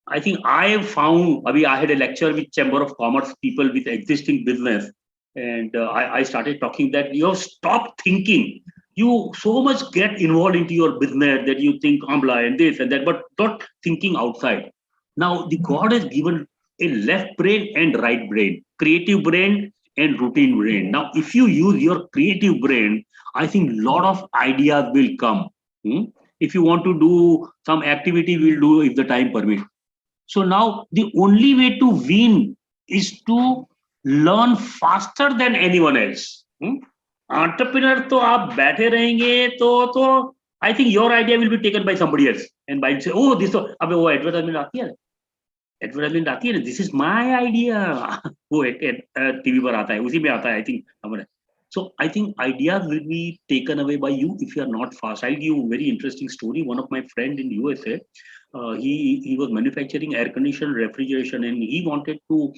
I think I have found, I had a lecture with Chamber of Commerce people with existing business, and I started talking that you have stopped thinking. You so much get involved into your business that you think Amla and this and that, but not thinking outside. Now, the God has given a left brain and right brain, creative brain and routine brain. Now, if you use your creative brain, I think a lot of ideas will come. If you want to do some activity, we'll do if the time permits. So now the only way to win is to learn faster than anyone else. Entrepreneur, तो आप बैठे रहेंगे तो I think your idea will be taken by somebody else and by say, oh, this, अबे वो advertisement आती है. Advertisement आती है. This is my idea. वो TV पर आता है. उसी में आता है. I think हमारे. So I think ideas will be taken away by you if you are not fast. I'll give you a very interesting story. One of my friend in USA, he was manufacturing air conditioned refrigeration, and he wanted to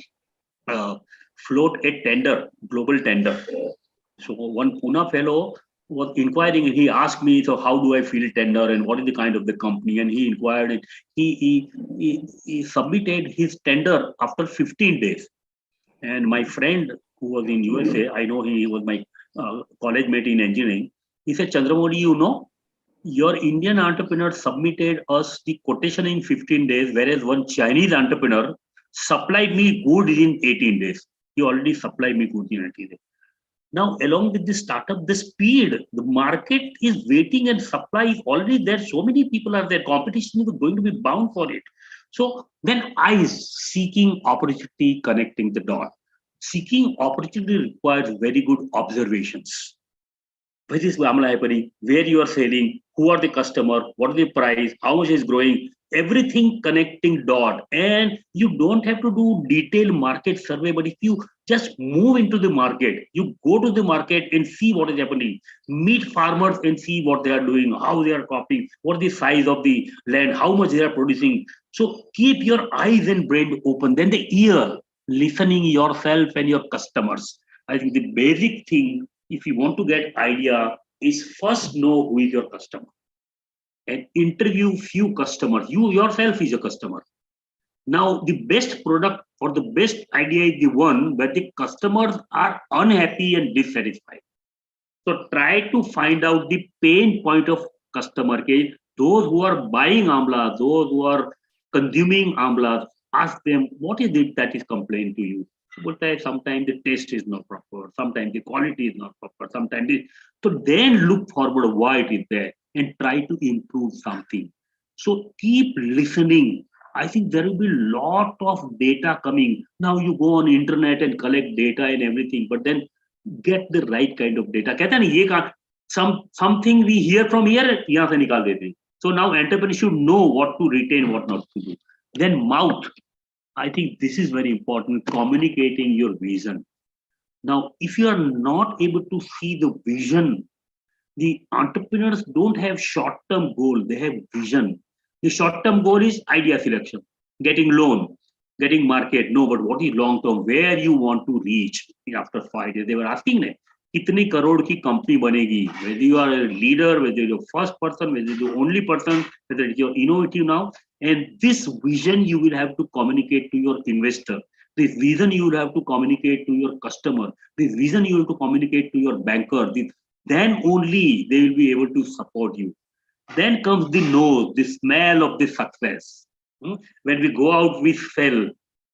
float a tender, global tender. So one Pune fellow was inquiring, and he asked me, so how do I feel tender and what is the kind of the company? And he inquired, and he submitted his tender after 15 days. And my friend who was in USA, I know he was my college mate in engineering. He said, Chandramodi, you know, your Indian entrepreneur submitted us the quotation in 15 days, whereas one Chinese entrepreneur supplied me goods in 18 days. He already supplied me goods in 18 days. Now, along with this startup, the speed, the market is waiting and supply is already there. So many people are there. Competition is going to be bound for it. So then seeking opportunity, connecting the dot. Seeking opportunity requires very good observations. Where you are selling, who are the customer, what is the price, how much is growing, everything connecting dot. And you don't have to do detailed market survey, but if you just move into the market, you go to the market and see what is happening, meet farmers and see what they are doing, how they are cropping, what is the size of the land, how much they are producing. So keep your eyes and brain open, then the ear, listening yourself and your customers. I think the basic thing, if you want to get idea, is first know who is your customer and interview few customers. You yourself is a customer. Now, the best product or the best idea is the one where the customers are unhappy and dissatisfied. So try to find out the pain point of customer. Okay? Those who are buying Amla, those who are consuming Amla, ask them, what is it that is complained to you? Sometimes the taste is not proper, sometimes the quality is not proper, sometimes so then look forward why it is there and try to improve something. So keep listening. I think there will be a lot of data coming. Now you go on internet and collect data and everything, but then get the right kind of data. Something we hear from here, yahan se nikal dete. So now entrepreneurs should know what to retain, what not to do. Then mouth. I think this is very important, communicating your vision. Now, if you are not able to see the vision, the entrepreneurs don't have short-term goal, they have vision. The short-term goal is idea selection, getting loan, getting market. No, but what is long-term? Where you want to reach after 5 years? They were asking me, कितनी करोड़ की company बनेगी, whether you are a leader, whether you're the first person, whether you're the only person, whether you're innovative now, and this vision you will have to communicate to your investor. This vision you will have to communicate to your customer. This vision you have to communicate to your banker. Then only they will be able to support you. Then comes the nose, the smell of the success. When we go out, we fail.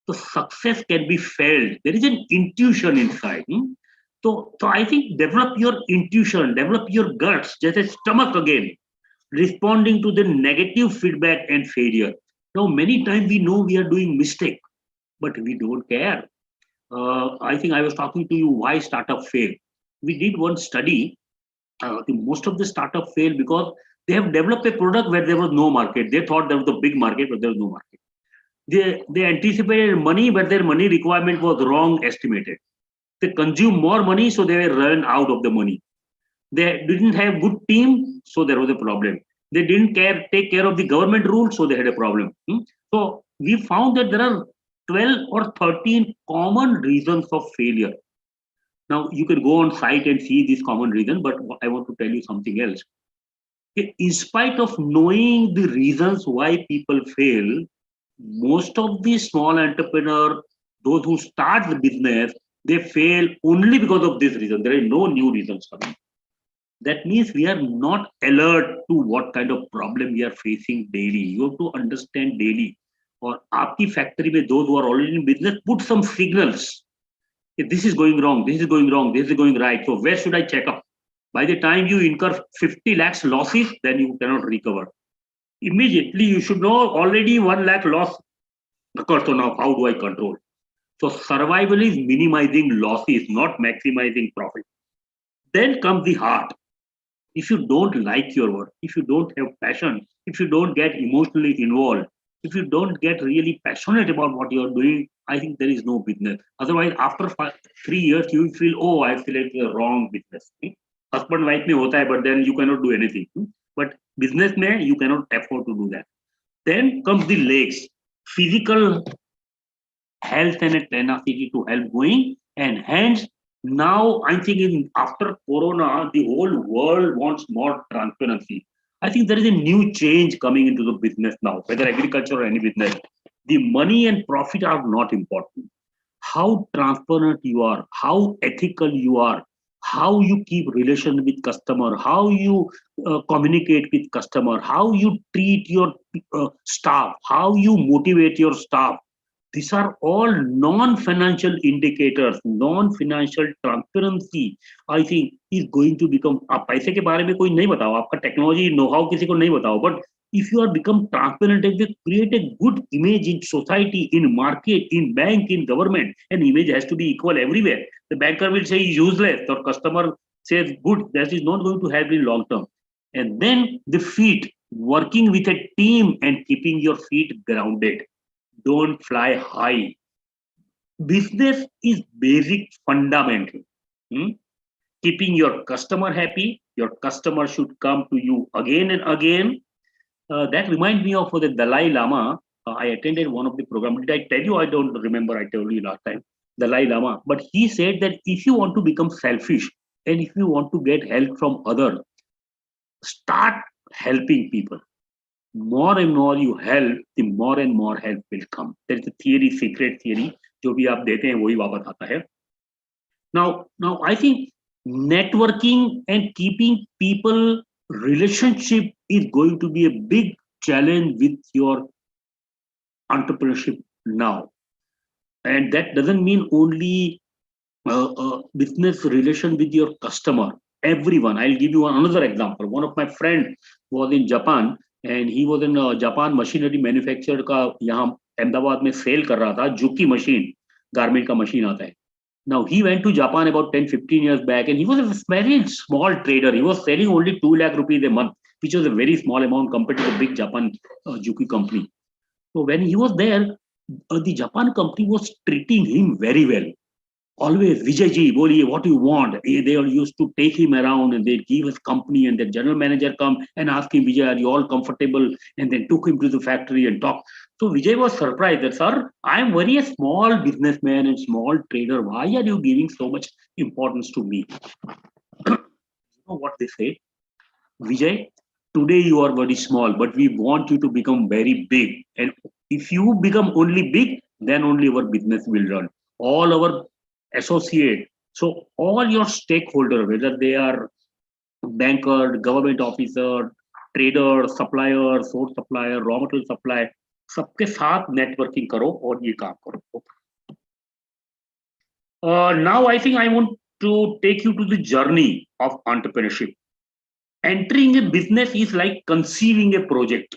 So success can be felt. There is an intuition inside. So I think develop your intuition, develop your guts, just a stomach again, responding to the negative feedback and failure. Now, many times we know we are doing mistake, but we don't care. I think I was talking to you why startup fail. We did one study. Most of the startup fail because they have developed a product where there was no market. They thought there was a big market, but there was no market. They anticipated money, but their money requirement was wrong estimated. They consume more money, so they were run out of the money. They didn't have good team, so there was a problem. They didn't take care of the government rules, so they had a problem. So we found that there are 12 or 13 common reasons of failure. Now you can go on site and see this common reason, but I want to tell you something else. In spite of knowing the reasons why people fail, most of the small entrepreneur, those who start the business, they fail only because of this reason. There are no new reasons coming. That means we are not alert to what kind of problem we are facing daily. You have to understand daily. Or aapki factory mein those who are already in business, put some signals. If this is going wrong, this is going wrong, this is going right. So where should I check up? By the time you incur 50 lakhs losses, then you cannot recover. Immediately you should know already 1 lakh loss occurs. So now how do I control? So survival is minimizing losses, not maximizing profit. Then comes the heart. If you don't like your work, if you don't have passion, if you don't get emotionally involved, if you don't get really passionate about what you're doing, I think there is no business. Otherwise, after 3 years, you will feel, oh, I selected the wrong business. Husband wife mein hota hai, but then you cannot do anything. But business mein, you cannot afford to do that. Then comes the legs, physical health and a tenacity to help going, and hence now I'm thinking after Corona, the whole world wants more transparency. I think there is a new change coming into the business now, whether agriculture or any business. The money and profit are not important. How transparent you are, how ethical you are, how you keep relation with customer, how you communicate with customer, how you treat your staff, how you motivate your staff. These are all non-financial indicators, non-financial transparency. I think is going to become. आप पैसे के बारे में कोई नहीं बताओ, आपका technology know-how किसी को नहीं बताओ, but if you are become transparent, if you create a good image in society, in market, in bank, in government, an image has to be equal everywhere. The banker will say useless, or customer says good. That is not going to help in long term. And then the feet, working with a team and keeping your feet grounded. Don't fly high. Business is basic fundamental. Keeping your customer happy. Your customer should come to you again and again. That reminds me of the Dalai Lama. I attended one of the programs. Did I tell you? I don't remember. I told you last time. Dalai Lama. But he said that if you want to become selfish and if you want to get help from others, start helping people. More and more you help, the more and more help will come. There is a theory, secret theory, जो भी आप देते हैं वही वापस आता है. Now I think networking and keeping people relationship is going to be a big challenge with your entrepreneurship now. And that doesn't mean only business relation with your customer. Everyone. I'll give you another example. One of my friends was in Japan. And he was in Japan machinery manufacturer का यहाँ अहमदाबाद में cell कर रहा था. जुकी machine, garment का machine आता है. Now he went to Japan about 10-15 years back, and he was a very small trader. He was selling only 2 lakh rupees a month, which was a very small amount compared to the big Japan Juki company. So when he was there, the Japan company was treating him very well. always, Vijayji, boliye, what do you want? They all used to take him around and they'd give us company, and the general manager come and ask him, Vijay, are you all comfortable? And then took him to the factory and talk. So Vijay was surprised that, sir, I am very a small businessman and small trader. Why are you giving so much importance to me? You know what they say? Vijay, today you are very small, but we want you to become very big. And if you become only big, then only our business will run. All our associate, so all your stakeholders, whether they are banker, government officer, trader, supplier, source supplier, raw material supplier, सबके साथ networking करो और ये काम करो. Now I think I want to take you to the journey of entrepreneurship. Entering a business is like conceiving a project.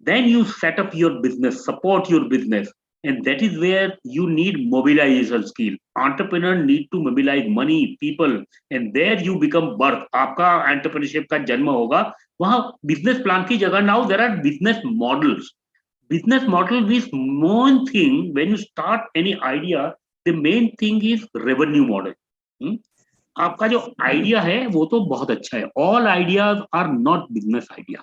Then you set up your business, support your business, and that is where you need mobilization skill. Entrepreneur need to mobilize money, people, and there you become birth. आपका entrepreneurship का जन्म होगा. वहाँ business plan की जगह now there are business models. Business model is main thing when you start any idea. The main thing is revenue model. आपका जो idea है वो तो बहुत अच्छा है. All ideas are not business idea.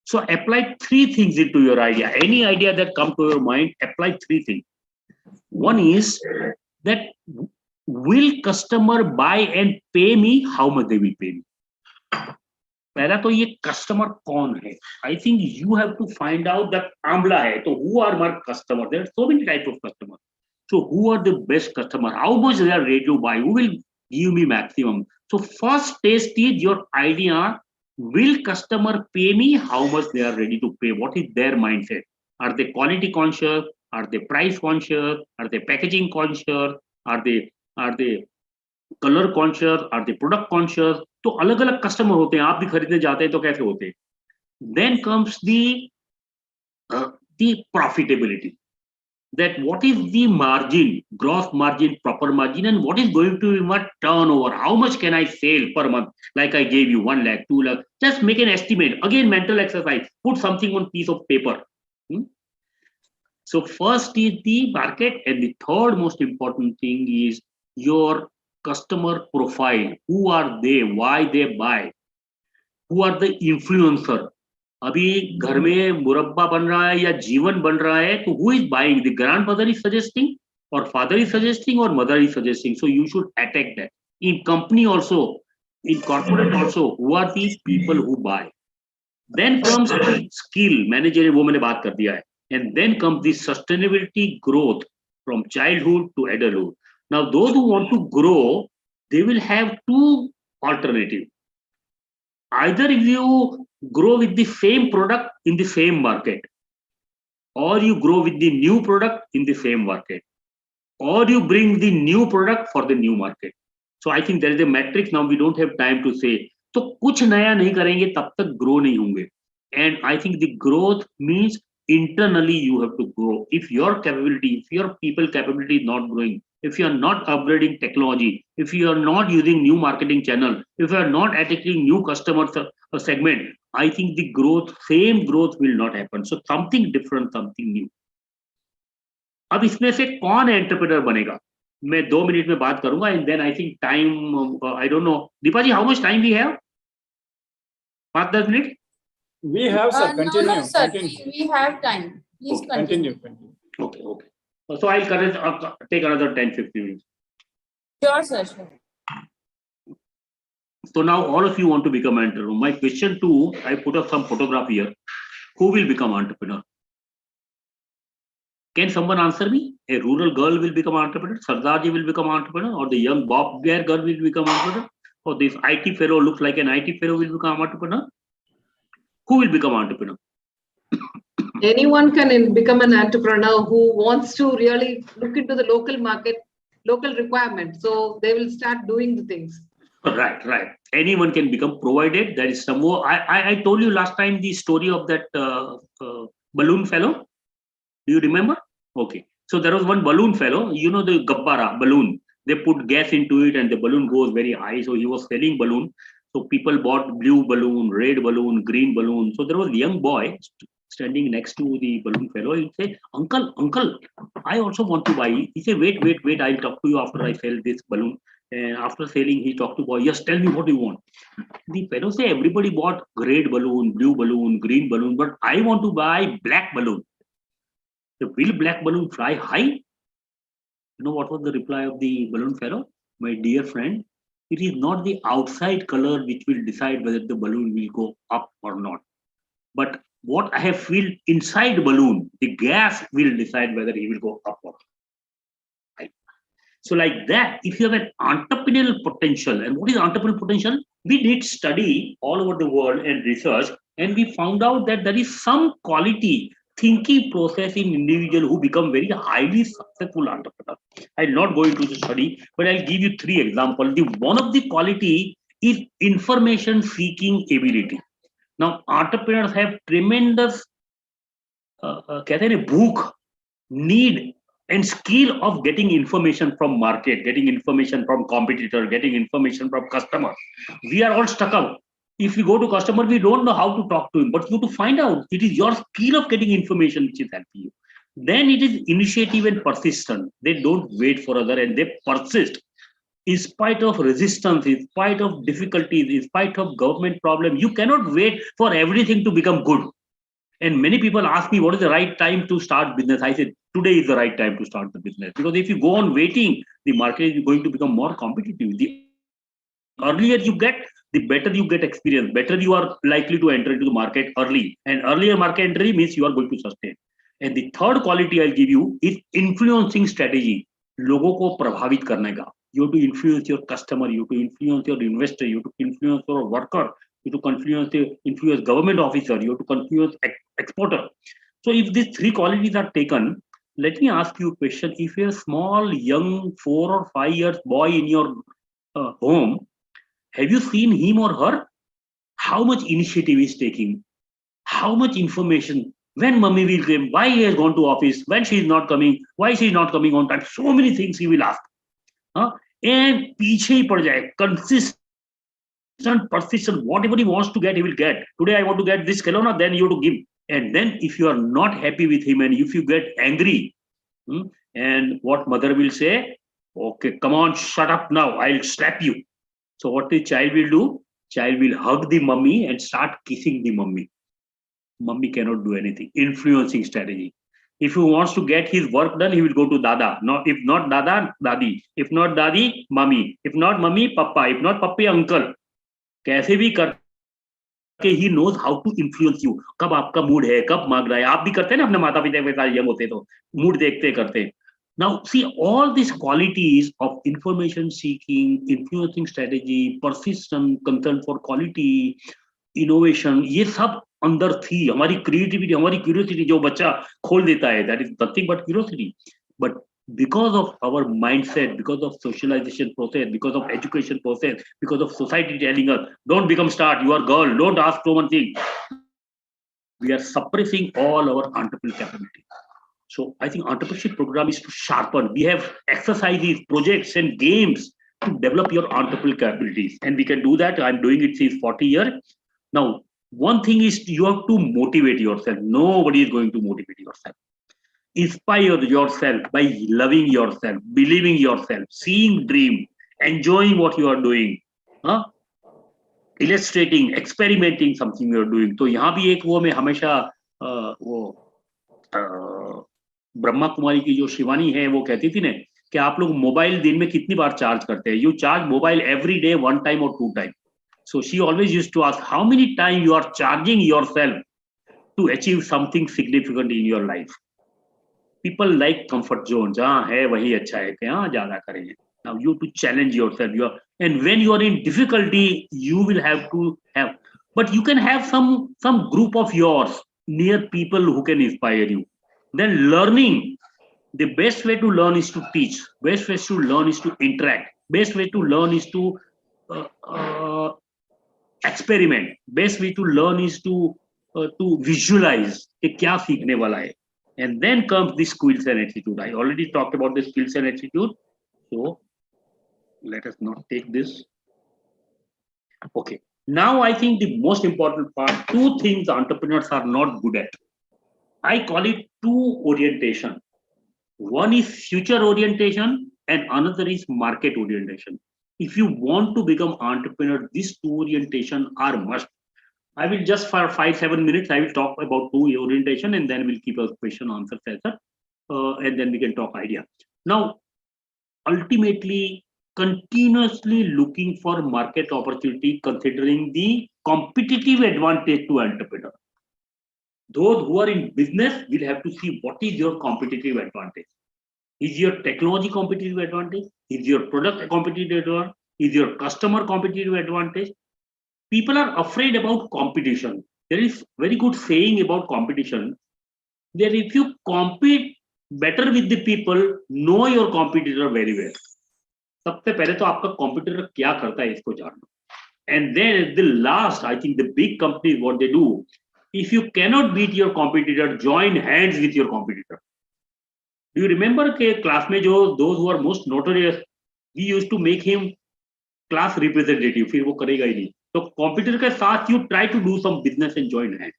So apply three things into your idea. Any idea that comes to your mind, apply three things. One is that will customer buy and pay me? How much they will pay me? पहला तो ये customer कौन है? I think you have to find out that Amla है. तो who are my customer? There are so many types of customers. So who are the best customer? How much they are ready to buy? Who will give me maximum? So first test is your idea. Will customer pay me? How much they are ready to pay? What is their mindset? Are they quality conscious? Are they price conscious? Are they packaging conscious? Are they color conscious? Are they product conscious? तो अलग अलग customer होते हैं. आप भी खरीदने जाते हैं तो कैसे होते हैं? Then comes the profitability. That what is the margin, gross margin, proper margin, and what is going to be my turnover? How much can I sell per month? Like I gave you 1 lakh, 2 lakh. Just make an estimate. Again, mental exercise. Put something on piece of paper. So first is the market, and the third most important thing is your customer profile. Who are they? Why they buy? Who are the influencer? अभी घर में मुरब्बा बन रहा है या जीवन बन रहा है, तो who is buying? The grandmother is suggesting, or father is suggesting, or mother is suggesting. So you should attack that. In company also, in corporate also, who are the people who buy? Then comes the skill, managerial, वो मैंने बात कर दिया है. And then comes the sustainability growth from childhood to adulthood. Now those who want to grow, they will have two alternatives. Either if you grow with the same product in the same market, or you grow with the new product in the same market, or you bring the new product for the new market. So I think there is a matrix. Now we don't have time to say. तो कुछ नया नहीं करेंगे तब तक grow नहीं होंगे. And I think the growth means internally you have to grow. If your capability, if your people capability is not growing, if you are not upgrading technology, if you are not using new marketing channel, if you are not attacking new customer segment, I think the growth, same growth will not happen. So something different, something new. अब इसमें से कौन entrepreneur बनेगा? मैं 2 minute में बात करूंगा, and then I think time, I don't know. Deepa ji, how much time we have? 5-10 minutes? We have, sir. Continue. No, sir. Continue. We have time. Please Okay, continue. continue. Okay. So I'll take another 10-15 minutes. Sure, sir. Sure. So now all of you want to become entrepreneur. My question too, I put up some photograph here. Who will become entrepreneur? Can someone answer me? A rural girl will become entrepreneur, Sardarji will become entrepreneur, or the young Bob Bear girl will become entrepreneur, or this IT fellow looks like an IT fellow will become entrepreneur? Who will become entrepreneur? Anyone can become an entrepreneur who wants to really look into the local market, local requirement. So they will start doing the things. Right. Anyone can become, provided there is some more. I told you last time the story of that balloon fellow. Do you remember? Okay. So there was one balloon fellow, you know, the Gabbara balloon. They put gas into it and the balloon goes very high. So he was selling balloon. So people bought blue balloon, red balloon, green balloon. So there was a young boy standing next to the balloon fellow, he'll say, uncle, I also want to buy. He say, wait, I'll talk to you after I sell this balloon. And after selling, he talked to boy, yes, tell me what you want. The fellow say, everybody bought red balloon, blue balloon, green balloon, but I want to buy black balloon. So will black balloon fly high? You know what was the reply of the balloon fellow? My dear friend, it is not the outside color which will decide whether the balloon will go up or not. But what I have filled inside the balloon, the gas will decide whether he will go up or not. Right? So like that, if you have an entrepreneurial potential, and what is entrepreneurial potential? We did study all over the world and research, and we found out that there is some quality thinking process in individual who become very highly successful entrepreneur. I'll not go into the study, but I'll give you 3 examples. The one of the quality is information seeking ability. Now, entrepreneurs have tremendous कहते हैं भूख, need and skill of getting information from market, getting information from competitor, getting information from customer. We are all stuck out. If we go to customer, we don't know how to talk to him, but you have to find out. It is your skill of getting information which is helping you. Then it is initiative and persistence. They don't wait for other and they persist. In spite of resistance, in spite of difficulties, in spite of government problem, you cannot wait for everything to become good. And many people ask me, what is the right time to start business? I said, today is the right time to start the business. Because if you go on waiting, the market is going to become more competitive. The earlier you get, the better you get experience, better you are likely to enter into the market early. And earlier market entry means you are going to sustain. And the third quality I'll give you is influencing strategy. लोगों को प्रभावित करने का. You have to influence your customer, you have to influence your investor, you have to influence your worker, you have to influence government officer, you have to influence exporter. So if these 3 qualities are taken, let me ask you a question. If you're a small, young 4 or 5 years boy in your home, have you seen him or her? How much initiative is taking? How much information? When mummy will come? Why he has gone to office? When she is not coming? Why she is not coming on time? So many things he will ask. And पीछे ही पड़ जाए. Consistent, persistent. Whatever he wants to get, he will get. Today I want to get this kelowna, then you have to give. And then if you are not happy with him and if you get angry, and what mother will say, okay, come on, shut up now, I'll slap you. So what the child will do? Child will hug the mummy and start kissing the mummy. Mummy cannot do anything. Influencing strategy. If he wants to get his work done, he will go to Dada. No, if not Dada, Dadi. If not Dadi, Mummy. If not Mummy, Papa. If not Papi, Uncle. कैसे भी करके he knows how to influence you. कब आपका mood है, कब मांग रहा है. आप भी करते हैं ना अपने माता पिता के साथ यंग होते तो मूड देखते करते. Now see all these qualities of information seeking, influencing strategy, persistence, concern for quality, innovation, ये सब अंदर थी. हमारी creativity, हमारी curiosity जो बच्चा खोल देता है, that is nothing but curiosity. But because of our mindset, because of socialization process, because of education process, because of society telling us, don't become smart, you are girl, don't ask so many things, we are suppressing all our entrepreneurial capability. So I think entrepreneurship program is to sharpen. We have exercises, projects, and games to develop your entrepreneurial capabilities. And we can do that. I'm doing it since 40 years. Now, one thing is you have to motivate yourself. Nobody is going to motivate yourself. Inspire yourself by loving yourself, believing yourself, seeing dream, enjoying what you are doing, illustrating, experimenting something you are doing. तो यहाँ भी एक वो मैं हमेशा ब्रह्मा कुमारी की जो शिवानी है वो कहती थी ने कि आप लोग मोबाइल दिन में कितनी बार चार्ज करते हैं. You charge mobile every day, 1 time or 2 times. So she always used to ask, how many times you are charging yourself to achieve something significant in your life? People like comfort zones. है वही अच्छा है कि ज़्यादा करेंगे. Now you have to challenge yourself. And when you are in difficulty, you will have to have. But you can have some group of yours near people who can inspire you. Then learning. The best way to learn is to teach. Best way to learn is to interact. Best way to learn is to experiment. Best way to learn is to visualize कि क्या सीखने वाला है. And then comes the skills and attitude. I already talked about the skills and attitude. So let us not take this. Okay. Now I think the most important part, 2 things entrepreneurs are not good at. I call it two orientation. One is future orientation and another is market orientation. If you want to become entrepreneur, these two orientation are must. I will just for 5-7 minutes, I will talk about two orientation and then we'll keep a question answer session and then we can talk idea. Now, ultimately, continuously looking for market opportunity, considering the competitive advantage to entrepreneur. Those who are in business will have to see what is your competitive advantage. Is your technology competitive advantage? Is your product competitive advantage? Is your customer competitive advantage? People are afraid about competition. There is very good saying about competition that if you compete better with the people, know your competitor very well. सबसे पहले तो आपका competitor क्या करता है इसको जानना. And then the last, I think the big companies, what they do, if you cannot beat your competitor, join hands with your competitor. Do you remember कि class में जो those who are most notorious, we used to make him class representative, फिर वो करेगा ही नहीं. तो competitor के साथ you try to do some business and join hands.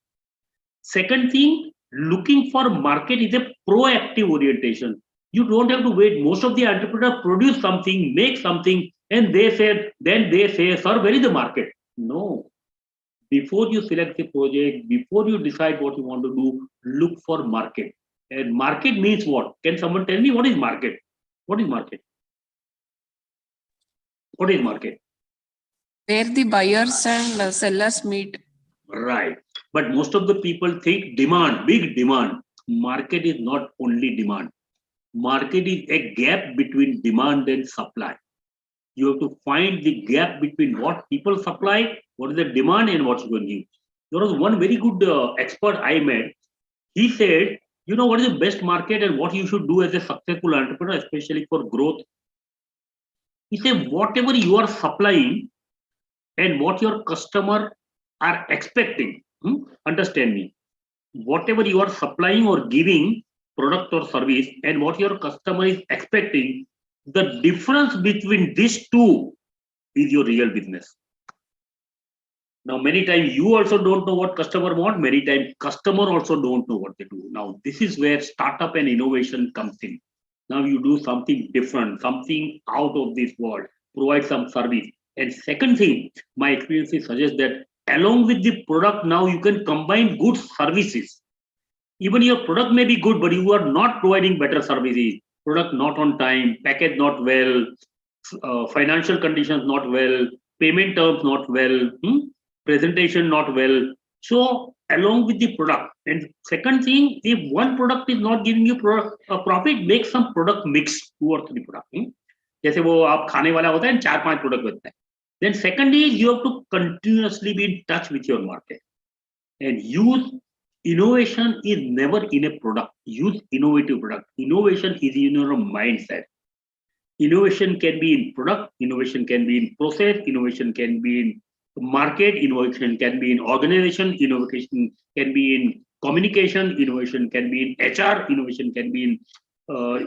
Second thing, looking for market is a proactive orientation. You don't have to wait. Most of the entrepreneurs produce something, make something, and then they say, sir, where is the market? No. Before you select the project, before you decide what you want to do, look for market. And market means what? Can someone tell me what is market? What is market? What is market? Where the buyers and sellers meet. Right. But most of the people think demand, big demand. Market is not only demand. Market is a gap between demand and supply. You have to find the gap between what people supply, what is the demand, and what's going to give. There was one very good expert I met. He said, you know what is the best market and what you should do as a successful entrepreneur, especially for growth. He said, whatever you are supplying and what your customer are expecting, understand me, whatever you are supplying or giving product or service and what your customer is expecting, the difference between these two is your real business. Now, many times you also don't know what customer want, many times customer also don't know what they do. Now, this is where startup and innovation comes in. Now you do something different, something out of this world, provide some service. And second thing, my experiences suggest that along with the product, now you can combine good services. Even your product may be good, but you are not providing better services. Product not on time, package not well, financial conditions not well, payment terms not well, presentation not well. So along with the product. And second thing, if one product is not giving you a profit, make some product mix, 2 or 3 products. जैसे वो आप खाने वाला होता है 4-5 product बनता है. Then second is you have to continuously be in touch with your market and use innovation is never in a product. Use innovative product. Innovation is in your mindset. Innovation can be in product, innovation can be in process, innovation can be in market, innovation can be in organization, innovation can be in communication, innovation can be in HR, innovation can be in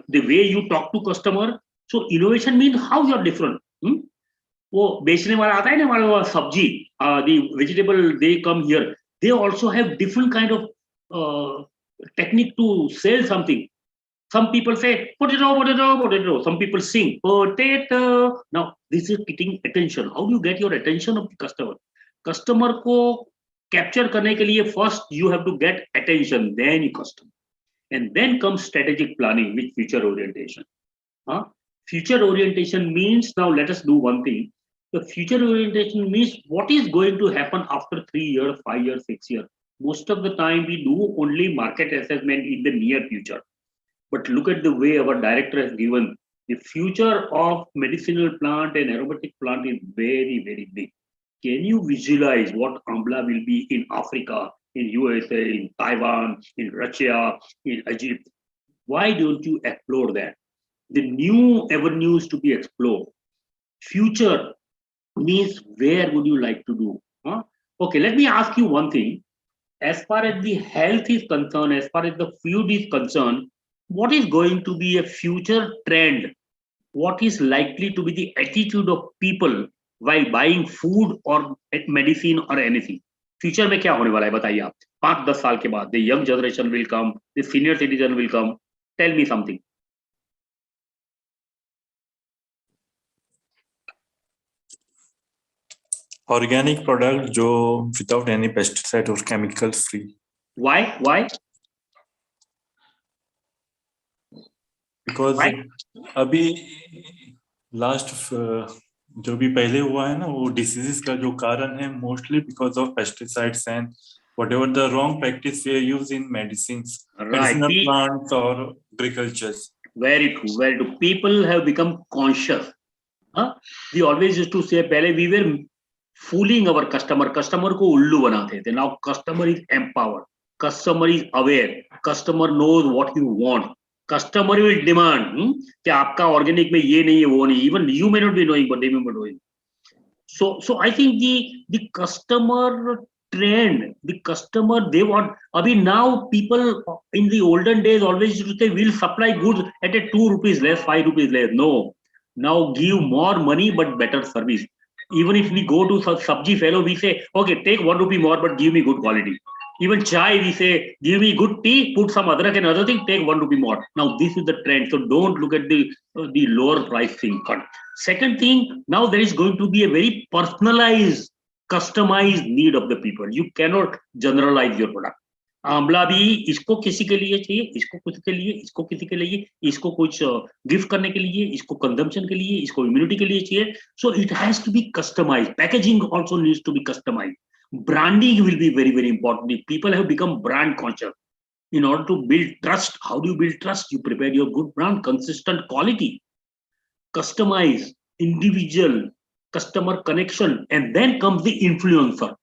the way you talk to customer. So innovation means how you are different. वो बेचने वाला आता है ना हमारा सब्जी, the vegetable they come here, they also have different kind of technique to sell something. Some people say potato, potato, potato. Some people sing potato. Now this is getting attention. How do you get your attention of the customer? Customer को capture करने के लिए first you have to get attention, then you customer, and then comes strategic planning with future orientation. Future orientation means, now let us do one thing. The future orientation means what is going to happen after 3 years, 5 years, 6 years. Most of the time we do only market assessment in the near future. But look at the way our director has given. The future of medicinal plant and aromatic plant is very, very big. Can you visualize what Amla will be in Africa, in USA, in Taiwan, in Russia, in Egypt? Why don't you explore that? The new avenues to be explored. Future means where would you like to do? Okay, let me ask you one thing. As far as the health is concerned, as far as the food is concerned, what is going to be a future trend? What is likely to be the attitude of people while buying food or medicine or anything? Future में क्या होने वाला है बताइए आप. 5-10 साल के बाद, the young generation will come, the senior citizen will come. Tell me something. Organic product जो without any pesticide or chemical free. Why? Because अभी last जो भी पहले हुआ है ना, वो diseases का जो कारण है mostly because of pesticides and whatever the wrong practice we use in medicines, medicinal plants or agriculture. Very true, very true. People have become conscious. We always used to say, पहले we were fooling our customer को उल्लू बनाते थे. Now customer is empowered, customer is aware, customer knows what you want. Customer will demand कि आपका organic में ये नहीं है, वो नहीं. Even you may not be knowing, but they may be knowing. So I think the customer trend, the customer, they want. Abhi now people in the olden days always used to say we'll supply goods at a 2 rupees less, 5 rupees less. No, now give more money but better service. Even if we go to sabji fellow, we say, okay, take 1 rupee more but give me good quality. Even chai, we say, give me good tea, put some adrak and other thing, take 1 rupee more. Now this is the trend. So don't look at the lower price thing. Second thing, now there is going to be a very personalized, customized need of the people. You cannot generalize your product. आंवला भी इसको किसी के लिए चाहिए, इसको कुछ के लिए, इसको किसी के लिए, इसको कुछ गिफ्ट करने के लिए, इसको कंजम्पशन के लिए, इसको इम्यूनिटी के लिए चाहिए. So it has to be customized. Packaging also needs to be customized. Branding will be very, very important. If people have become brand conscious, in order to build trust, how do you build trust? You prepare your good brand, consistent quality, customize, individual, customer connection, and then comes the influencer.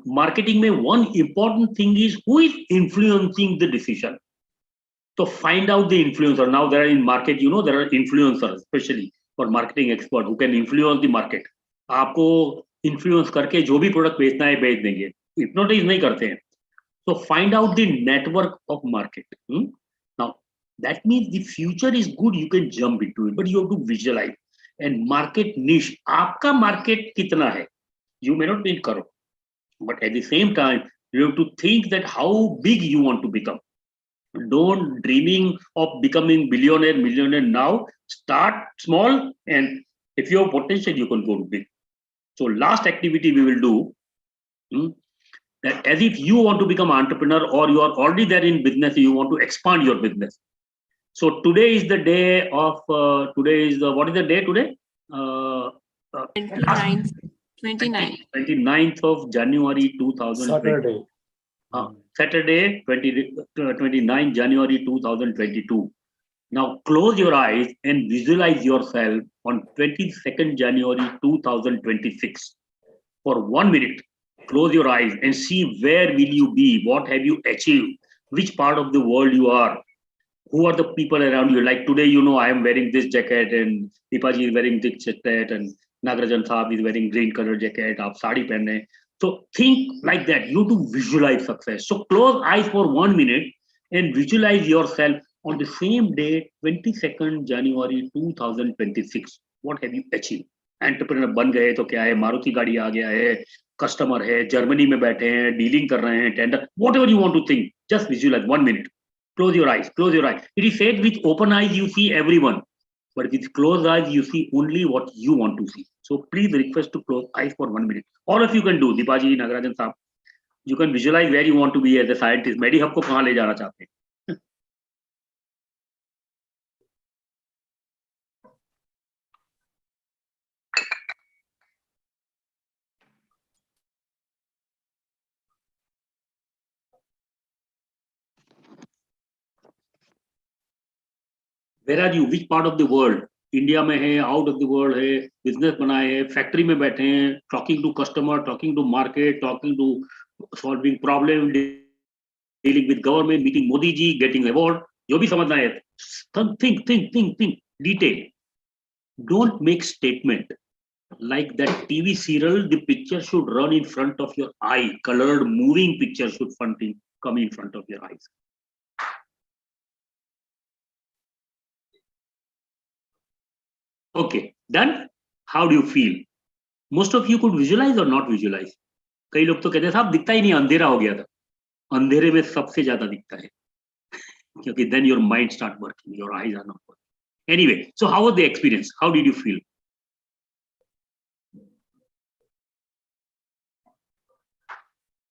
Marketing mein one important thing is who is influencing the decision. So find out the influencer. Now there are in market, you know, there are influencers, especially for marketing expert who can influence the market. आपको influence करके जो भी product बेचना है बेच देंगे. Hypnotize नहीं करते हैं. So find out the network of market. Now that means the future is good. You can jump into it, but you have to visualize and market niche. आपका market कितना है? You may not be in crore. But at the same time, you have to think that how big you want to become. Don't dreaming of becoming billionaire, millionaire now. Start small, and if you have potential, you can go to big. So last activity we will do, that as if you want to become an entrepreneur or you are already there in business, you want to expand your business. So today is the day of, what is the day today? 29th of January 2020. Saturday, 29 January 2022. Now close your eyes and visualize yourself on 22nd January 2026. For 1 minute, close your eyes and see where will you be, what have you achieved, which part of the world you are, who are the people around you. Like today, you know, I am wearing this jacket and Deepaji is wearing this jacket and Nagarajan Saab is wearing green color jacket, aap saadi pehne. So think like that. You have to visualize success. So close eyes for 1 minute and visualize yourself on the same day, 22nd January 2026. What have you achieved? Entrepreneur बन गए तो क्या है? मारुति गाड़ी आ गया है, customer है, Germany में बैठे हैं, dealing कर रहे हैं, tender. Whatever you want to think, just visualize 1 minute. Close your eyes. Close your eyes. It is said with open eyes you see everyone. But with closed eyes, you see only what you want to see. So please request to close eyes for 1 minute. All of you can do. Deepaji, Nagarajan Saab, you can visualize where you want to be as a scientist. Medi-Hub को कहाँ ले जाना चाहते हैं? Where are you? Which part of the world? India में है, out of the world है, business बनाए है, फैक्ट्री में बैठे हैं, talking to customer, talking to market, talking to solving problem, dealing with government, meeting Modi ji, getting award, जो भी समझना है. think detail. Don't make statement like that TV serial. The picture should run in front of your eye. Colored moving picture should come in front of your eyes. Okay, done. How do you feel? Most of you could visualize or not visualize. कई लोग तो कहते हैं साहब दिखता ही नहीं, अंधेरा हो गया था. अंधेरे में सबसे ज्यादा दिखता है, क्योंकि then your mind start working, your eyes are not working. Anyway, so how was the experience? How did you feel?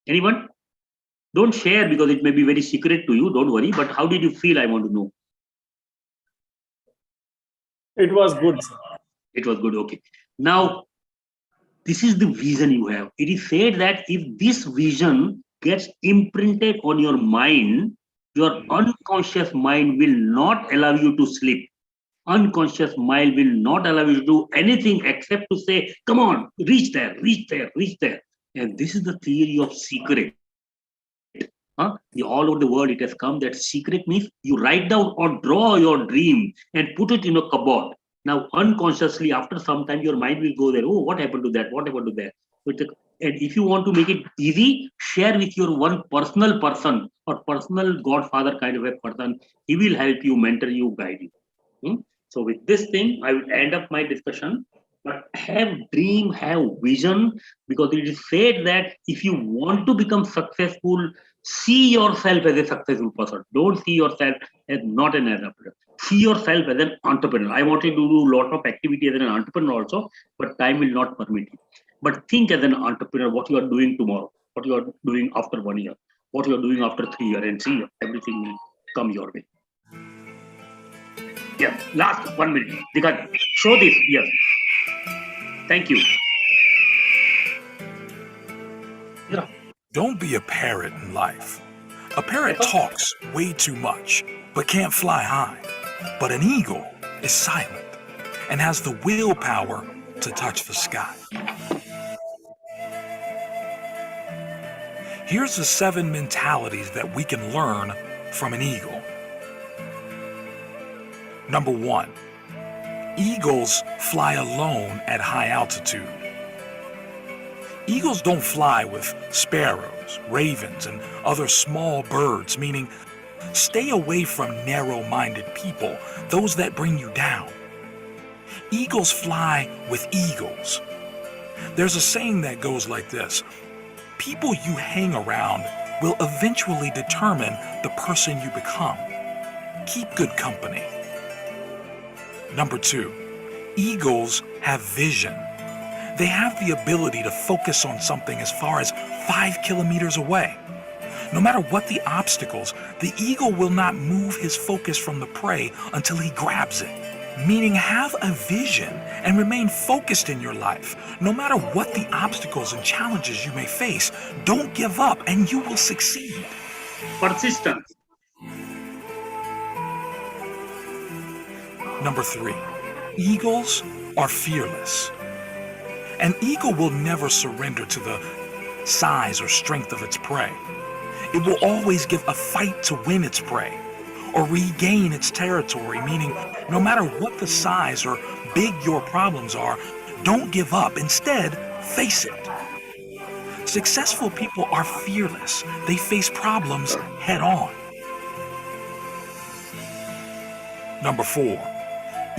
Anyone? Don't share because it may be very secret to you. Don't worry. But how did you feel? I want to know. It was good, sir. It was good. Okay. Now, this is the vision you have. It is said that if this vision gets imprinted on your mind, your unconscious mind will not allow you to sleep. Unconscious mind will not allow you to do anything except to say, come on, reach there, reach there, reach there. And this is the theory of secret. All over the world, it has come that secret means you write down or draw your dream and put it in a cupboard. Now, unconsciously, after some time, your mind will go there. Oh, what happened to that? What happened to that? And if you want to make it easy, share with your one personal person or personal godfather kind of a person. He will help you, mentor you, guide you. So with this thing, I will end up my discussion. But have dream, have vision, because it is said that if you want to become successful, see yourself as a successful person. Don't see yourself as not an entrepreneur. See yourself as an entrepreneur. I wanted to do a lot of activity as an entrepreneur also, but time will not permit you. But think as an entrepreneur what you are doing tomorrow, what you are doing after 1 year, what you are doing after 3 years, and see everything will come your way. Yeah, last 1 minute. Because show this. Yes. Thank you. Don't be a parrot in life. A parrot talks way too much, but can't fly high. But an eagle is silent and has the willpower to touch the sky. Here's the 7 mentalities that we can learn from an eagle. Number 1, eagles fly alone at high altitude. Eagles don't fly with sparrows, ravens, and other small birds, meaning stay away from narrow-minded people, those that bring you down. Eagles fly with eagles. There's a saying that goes like this: people you hang around will eventually determine the person you become. Keep good company. Number 2, eagles have vision. They have the ability to focus on something as far as 5 kilometers away. No matter what the obstacles, the eagle will not move his focus from the prey until he grabs it. Meaning, have a vision and remain focused in your life. No matter what the obstacles and challenges you may face, don't give up and you will succeed. Persistence. Number 3, eagles are fearless. An eagle will never surrender to the size or strength of its prey. It will always give a fight to win its prey or regain its territory, meaning no matter what the size or big your problems are, don't give up. Instead, face it. Successful people are fearless. They face problems head on. Number 4,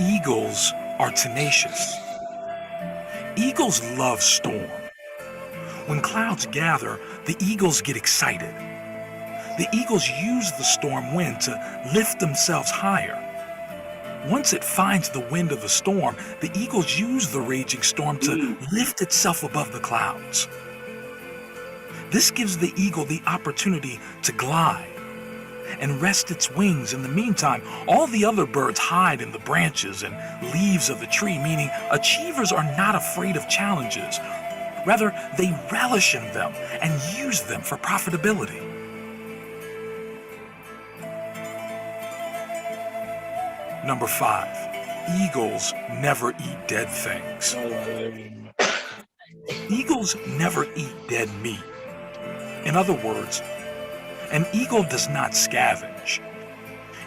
eagles are tenacious. Eagles love storm. When clouds gather, the eagles get excited. The eagles use the storm wind to lift themselves higher. Once it finds the wind of the storm, the eagles use the raging storm to lift itself above the clouds. This gives the eagle the opportunity to glide and rest its wings. In the meantime, all the other birds hide in the branches and leaves of the tree, meaning achievers are not afraid of challenges. Rather, they relish in them and use them for profitability. Number 5, eagles never eat dead things. Eagles never eat dead meat. In other words, an eagle does not scavenge.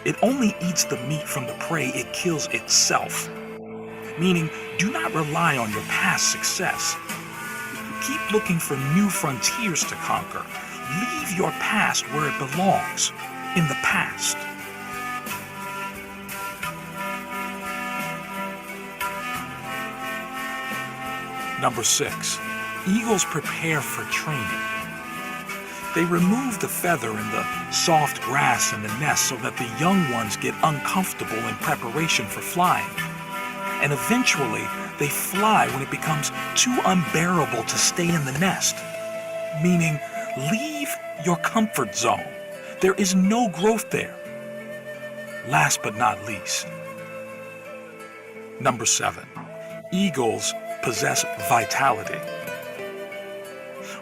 It only eats the meat from the prey it kills itself. Meaning, do not rely on your past success. Keep looking for new frontiers to conquer. Leave your past where it belongs, in the past. Number 6, eagles prepare for training. They remove the feather and the soft grass in the nest so that the young ones get uncomfortable in preparation for flying. And eventually, they fly when it becomes too unbearable to stay in the nest. Meaning, leave your comfort zone. There is no growth there. Last but not least, number 7, eagles possess vitality.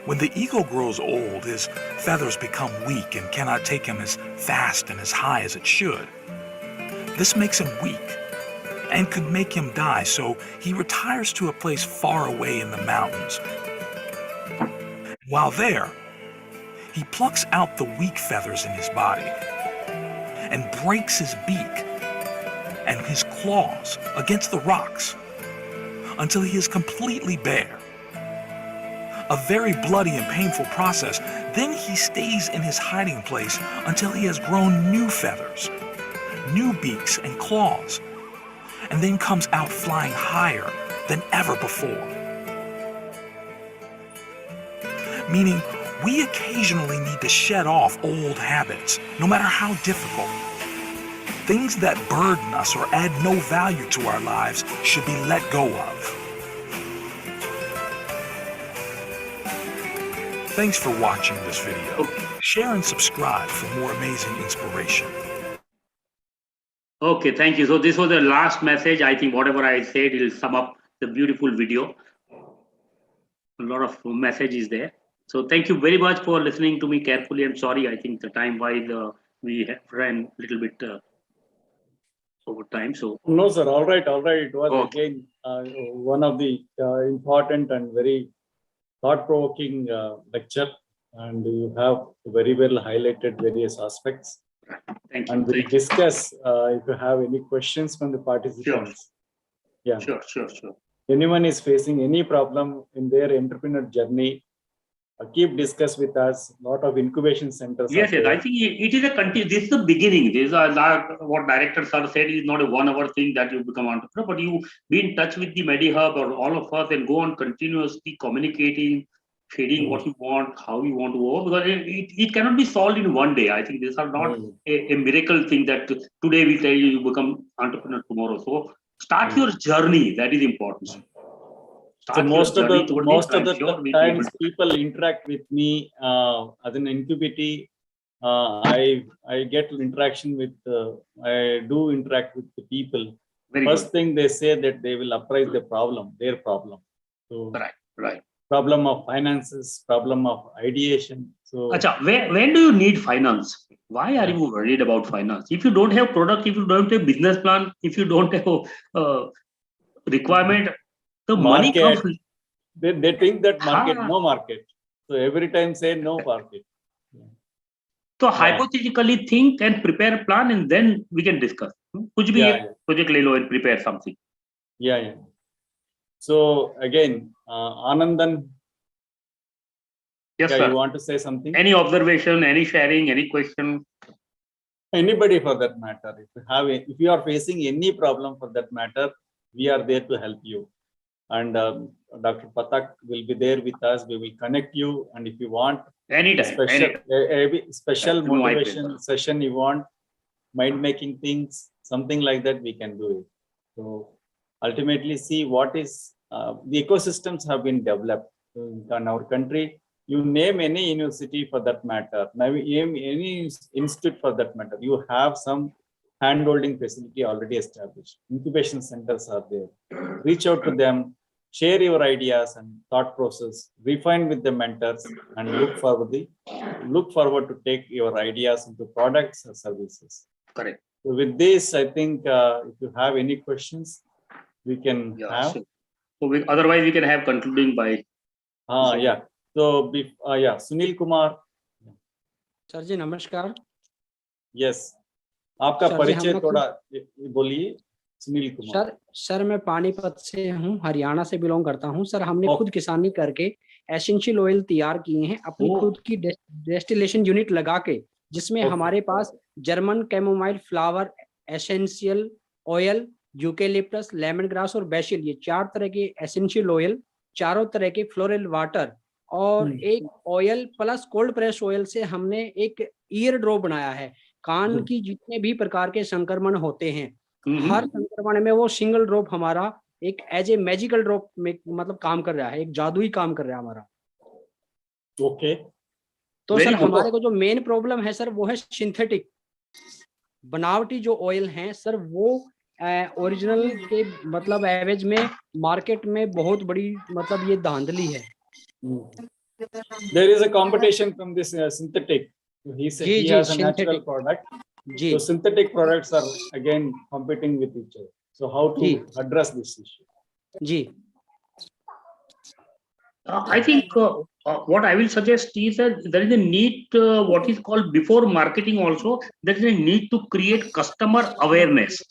When the eagle grows old, his feathers become weak and cannot take him as fast and as high as it should. This makes him weak and could make him die, so he retires to a place far away in the mountains. While there, he plucks out the weak feathers in his body and breaks his beak and his claws against the rocks until he is completely bare. A very bloody and painful process. Then he stays in his hiding place until he has grown new feathers, new beaks and claws, and then comes out flying higher than ever before. Meaning, we occasionally need to shed off old habits, no matter how difficult. Things that burden us or add no value to our lives should be let go of. Thanks for watching this video. Share and subscribe for more amazing inspiration. Okay, thank you. So this was the last message. I think whatever I said will sum up the beautiful video. A lot of messages there. So thank you very much for listening to me carefully. I'm sorry, I think the time-wise we ran a little bit over time. So no, sir. All right. It was again one of the important and very thought-provoking lecture, and you have very well highlighted various aspects. Thank you. And we'll discuss if you have any questions from the participants. Sure. Yeah. Sure. Anyone is facing any problem in their entrepreneur journey, keep discuss with us. Lot of incubation centers. Yes. I think it is a this is the beginning. This is what director sir said is not a 1 hour thing that you become entrepreneur, but you be in touch with the Medi-Hub or all of us and go on continuously communicating, sharing what you want, how you want to work, because it cannot be solved in one day. I think these are not a miracle thing that today we tell you become entrepreneur tomorrow. So start your journey. That is important. So most of the times people interact with me as an incubator. I get interaction with I do interact with the people. First thing they say that they will apprise their problem. So right. Problem of finances, problem of ideation. So when do you need finance? Why are you worried about finance? If you don't have product, if you don't have business plan, if you don't have requirement, the money comes. They think that market, no market. So every time say no market. So hypothetically think and prepare a plan, and then we can discuss. Kuch bhi ek project le lo and prepare something. Yeah. So again, Anandan. Yes, sir. You want to say something? Any observation, any sharing, any question? Anybody for that matter. If you are facing any problem for that matter, we are there to help you. And Dr. Patak will be there with us. We will connect you. And if you want special motivation session, you want mind-making things, something like that, we can do it. So ultimately, see what is the ecosystems have been developed in our country. You name any university for that matter. Now, name any institute for that matter. You have some hand-holding facility already established. Incubation centers are there. Reach out to them, share your ideas and thought process, refine with the mentors, and look forward to take your ideas into products or services. Correct. So with this, I think if you have any questions, we can have. Sure. So otherwise, we can have concluding by. So Sunil Kumar. Sir ji नमस्कार. Yes. आपका परिचय थोड़ा बोलिए. Sunil Kumar. Sir मैं पानीपत से हूँ, हरियाणा से belong करता हूँ. सर हमने खुद किसानी करके एसेंशियल ऑयल तैयार किए हैं अपनी खुद की डेस्टिलेशन यूनिट लगा के, जिसमें हमारे पास German chamomile flower, essential oil, eucalyptus, lemon grass और बेसिल, ये 4 तरह के एसेंशियल ऑयल, 4 तरह के फ्लोरल वाटर और एक oil plus cold press oil से हमने एक ईयर ड्रॉप बनाया है। कान की जितने भी प्रकार के संक्रमण होते हैं, हर संक्रमण में वो सिंगल ड्रॉप हमारा एक एज ए मैजिकल ड्रॉप में मतलब काम कर रहा है, एक जादुई काम कर रहा है हमारा। ओके। तो सर हमारे को जो मेन प्रॉब्लम है सर वो है सिंथेटिक बनावटी जो ऑयल हैं सर, वो ओरिजिनल के मतलब एवरेज में मार्केट में बहुत बड़ी मतलब ये धांधली है। There is a competition from this synthetic. He has a natural product. So synthetic products are again competing with each other. So how to address this issue? Ji, I think what I will suggest is that there is a need, what is called before marketing also, there is a need to create customer awareness.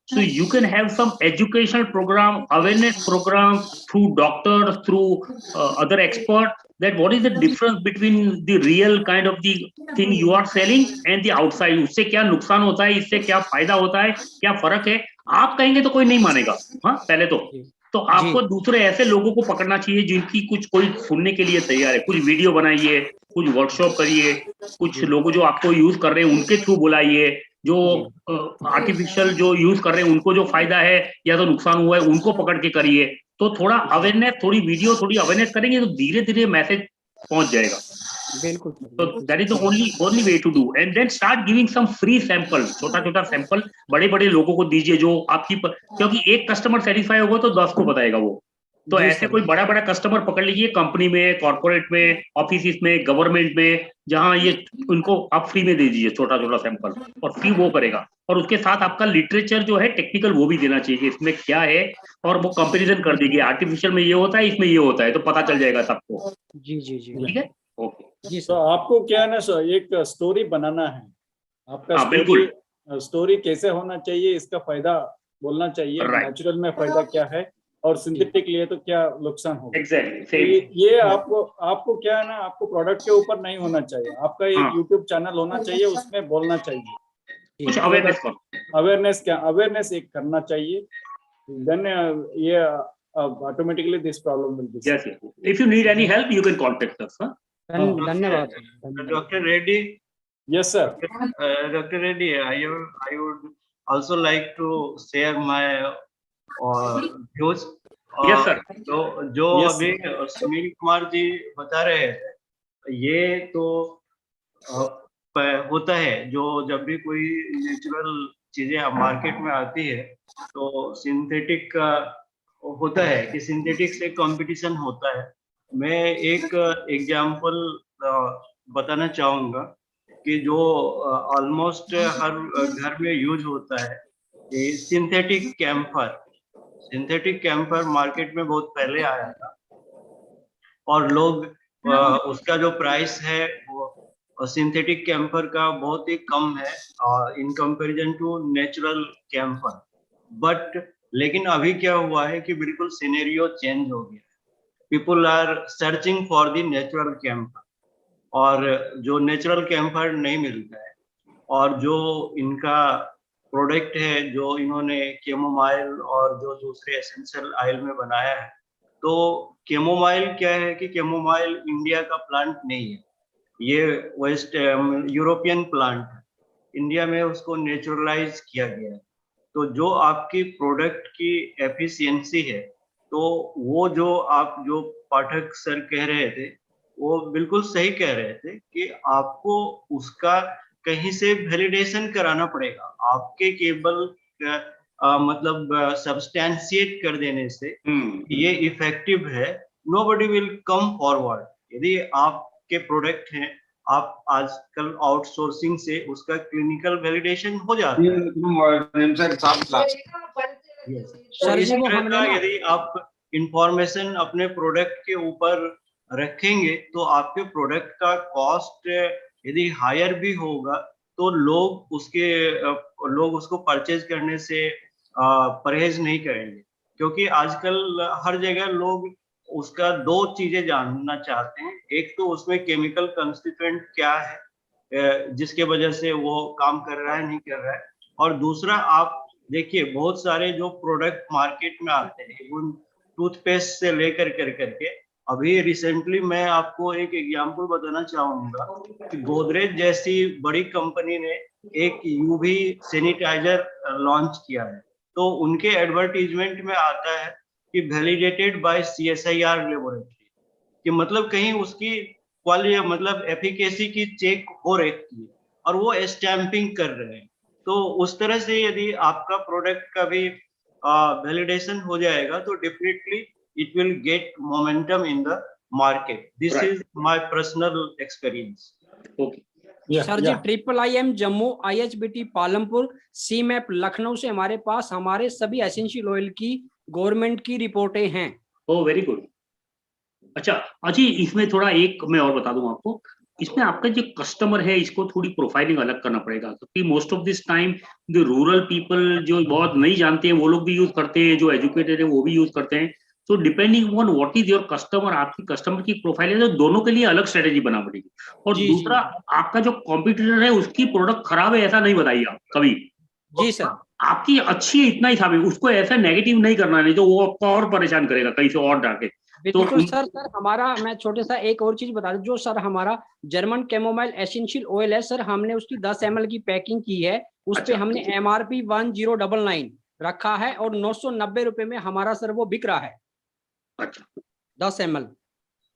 So you can have some educational program, awareness program through doctors, through other experts, that what is the difference between the real kind of the thing you are selling and the outside. उससे क्या नुकसान होता है, इससे क्या फायदा होता है, क्या फर्क है, आप कहेंगे तो कोई नहीं मानेगा। हाँ, पहले तो आपको दूसरे ऐसे लोगों को पकड़ना चाहिए जिनकी कुछ कोई सुनने के लिए तैयार है। कुछ वीडियो बनाइए, कुछ वर्कशॉप करिए, कुछ लोग जो आपको यूज कर रहे हैं उनके थ्रू बुलाइए, जो आर्टिफिशियल जो यूज कर रहे हैं उनको जो फायदा है या तो नुकसान हुआ है उनको पकड़ के करिए। तो थोड़ा अवेयरनेस, थोड़ी वीडियो, थोड़ी अवेयरनेस करेंगे तो धीरे धीरे मैसेज पहुंच जाएगा। बिल्कुल। तो that is the only way to do, and then start giving some free sample, छोटा सैंपल बड़े बड़े लोगों को दीजिए जो आपकी क्योंकि एक कस्टमर सेटिस्फाई होगा तो 10 को बताएगा वो। तो ऐसे कोई बड़ा कस्टमर पकड़ लीजिए, कंपनी में, कॉर्पोरेट में, ऑफिस में, गवर्नमेंट में, जहां ये उनको आप फ्री में दे दीजिए छोटा सैंपल, और फ्री वो करेगा। और उसके साथ आपका लिटरेचर जो है टेक्निकल वो भी देना चाहिए कि इसमें क्या है, और वो कंपैरिजन कर दीजिए, आर्टिफिशियल में ये होता है, इसमें ये होता है, तो पता चल जाएगा सबको। जी, ठीक है, ओके जी। तो आपको क्या है ना सर, एक स्टोरी बनाना है आपका। बिल्कुल। स्टोरी कैसे होना चाहिए, इसका फायदा बोलना चाहिए, नेचुरल में फायदा क्या है और सिंथेटिक लिए तो क्या नुकसान होगा। एग्जैक्टली। ये आपको क्या है ना, आपको प्रोडक्ट के ऊपर नहीं होना चाहिए, आपका एक यूट्यूब चैनल होना चाहिए, उसमें बोलना चाहिए कुछ अवेयरनेस एक करना चाहिए। देन ये automatically this problem will be. Yes, if you need any help you can contact अस। धन्यवाद Dr. Reddy. Yes sir. Dr. Reddy, I would also like to share my views। Yes sir। जो अभी सुनील कुमार जी बता रहे थे, ये तो होता है, जो जब भी कोई नेचुरल चीजें मार्केट में आती है तो सिंथेटिक का होता है कि सिंथेटिक से कंपटीशन होता है। मैं एक एग्जांपल बताना चाहूंगा कि जो ऑलमोस्ट हर घर में यूज होता है, सिंथेटिक कैम्फर मार्केट में बहुत पहले आया था, और लोग उसका जो प्राइस है वो सिंथेटिक कैम्फर का बहुत ही कम है in comparison to natural camphor. But लेकिन अभी क्या हुआ है कि बिल्कुल सिनेरियो चेंज हो गया। People are searching for the natural camphor, और जो नेचुरल कैम्फर नहीं मिलता है, और जो इनका प्रोडक्ट है जो इन्होंने कैमोमाइल और जो दूसरे एसेंशियल ऑयल में बनाया है, तो कैमोमाइल क्या है कि कैमोमाइल इंडिया का प्लांट नहीं है, ये वेस्ट यूरोपियन प्लांट है। इंडिया में उसको नेचुरलाइज किया गया है। तो जो आपकी प्रोडक्ट की एफिशिएंसी है, तो वो जो पाठक सर कह रहे थे वो बिल्कुल सही कह रहे थे कि आपको उसका कहीं से वैलिडेशन कराना पड़ेगा। आपके केवल मतलब सब्सटैंशिएट कर देने से ये इफेक्टिव है, नोबडी विल कम फॉरवर्ड। यदि आपके प्रोडक्ट हैं, आप आजकल आउटसोर्सिंग से उसका क्लिनिकल वैलिडेशन हो जाता है। तो इस तरह का यदि आप इंफॉर्मेशन अपने प्रोडक्ट के ऊपर रखेंगे तो आपके प्रोडक्ट का कॉस्ट यदि हायर भी होगा तो लोग उसको परचेज करने से परहेज नहीं करेंगे, क्योंकि आजकल हर जगह लोग उसका दो चीजें जानना चाहते हैं। एक तो उसमें केमिकल कंस्टिट्यूएंट क्या है जिसके वजह से वो काम कर रहा है नहीं कर रहा है, और दूसरा आप देखिए बहुत सारे जो प्रोडक्ट मार्केट में आते हैं, उन टूथपेस्ट से लेकर करके अभी रिसेंटली मैं आपको एक एग्जांपल बताना चाहूंगा कि गोदरेज जैसी बड़ी कंपनी ने एक यूवी सैनिटाइजर लॉन्च किया है, तो उनके एडवर्टीजमेंट में आता है कि वैलिडेटेड बाय CSIR लेबोरेटरी, कि मतलब कहीं उसकी क्वालिटी मतलब एफिकेसी की चेक हो रही है और वो स्टैंपिंग कर रहे हैं। तो उस तरह से यदि आपका प्रोडक्ट का भी वैलिडेशन हो जाएगा तो definitely it will get momentum in the market. This Right. is my personal experience. Okay. Sir ji IIIM Jammu, IHBT Palampur, CMAP Lucknow से हमारे पास हमारे सभी एसेंशियल ऑयल की गवर्नमेंट की रिपोर्टें हैं। Oh very good. अच्छा अजी, इसमें थोड़ा एक मैं और बता दूं आपको, इसमें आपका जो कस्टमर है इसको थोड़ी प्रोफाइलिंग अलग करना पड़ेगा, क्योंकि most of this time the rural people जो बहुत नहीं जानते हैं वो लोग भी यूज करते हैं, जो एजुकेटेड है वो भी यूज करते हैं। तो depending on what is your customer, आपकी कस्टमर की प्रोफाइल है, तो दोनों के लिए अलग स्ट्रेटेजी बना पड़ेगी। और दूसरा, आपका जो कॉम्पिटिटर है उसकी प्रोडक्ट खराब है ऐसा नहीं बताइए आप कभी। जी सर। आपकी अच्छी है इतना ही था, उसको ऐसा नेगेटिव नहीं करना, नहीं तो वो आपको और परेशान करेगा कहीं से और डाके। बिल्कुल सर। हमारा मैं छोटे सा एक और चीज बता दूं, जो सर हमारा जर्मन कैमोमाइल एसेंशियल ऑयल है सर, हमने उसकी 10 ml की पैकिंग की है, उस पे हमने MRP 1099 रखा है और 990 रुपए में हमारा सर वो बिक रहा है। अच्छा 10 ml।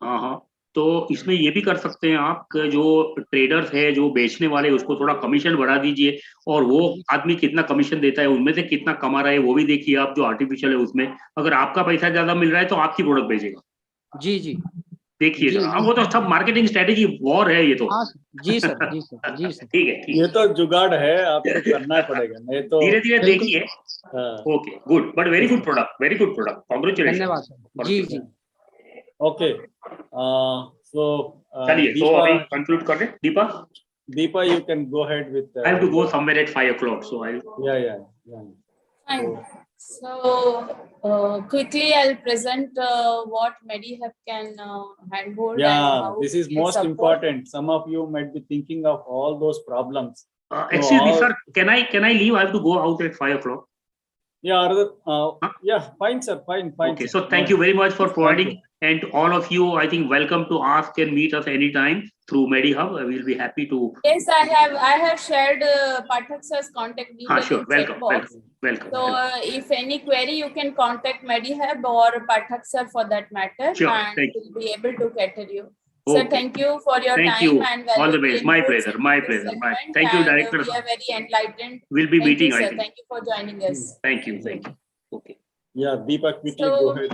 हाँ हाँ, तो इसमें ये भी कर सकते हैं आप, जो ट्रेडर्स है जो बेचने वाले उसको थोड़ा कमीशन बढ़ा दीजिए, और वो आदमी कितना कमीशन देता है उनमें से कितना कमा रहा है वो भी देखिए आप, जो आर्टिफिशियल है उसमें अगर आपका पैसा ज्यादा मिल रहा है तो आपकी प्रोडक्ट बेचेगा। जी जी देखिए वो तो सब मार्केटिंग स्ट्रेटेजी वॉर है ये तो। जी सर जी सर जी सर। ठीक है ये तो जुगाड़ है, आपको करना पड़ेगा, नहीं तो धीरे धीरे देखिए। Okay good, but very good product, very good product, congratulation. धन्यवाद सर। जी जी। ओके सो चलिए तो अभी कंक्लूड कर रहे Deepa. Deepa, you can go ahead with. I have to go somewhere at 5 o'clock, so I'll. Yeah. Fine. So quickly, I'll present what Medi-Hub can handhold. Yeah, and how this is it most support. important. Some of you might be thinking of all those problems. Excuse me, sir. Can I leave? I have to go out at 5 o'clock. Yeah, yeah, fine, sir. Fine. Okay, sir. so thank you very much for providing, and all of you, I think, welcome to ask and meet us anytime through Medi-Hub. We will be happy to. Yes, I have shared Pathak sir's contact details. Sure, in welcome, chat box. welcome. So if any query, you can contact Medi-Hub or Pathak sir for that matter, Sure, and we'll be able to cater you. Okay. Sir, thank you for your Thank time you. and All the valuable best. My inputs pleasure. in My this pleasure. segment, Thank you, and Director. we are very enlightened. We'll be Thank meeting, you, I sir. think. Thank you for joining us. Thank you. Thank you. Okay. Yeah, Deepa, quickly So, go ahead.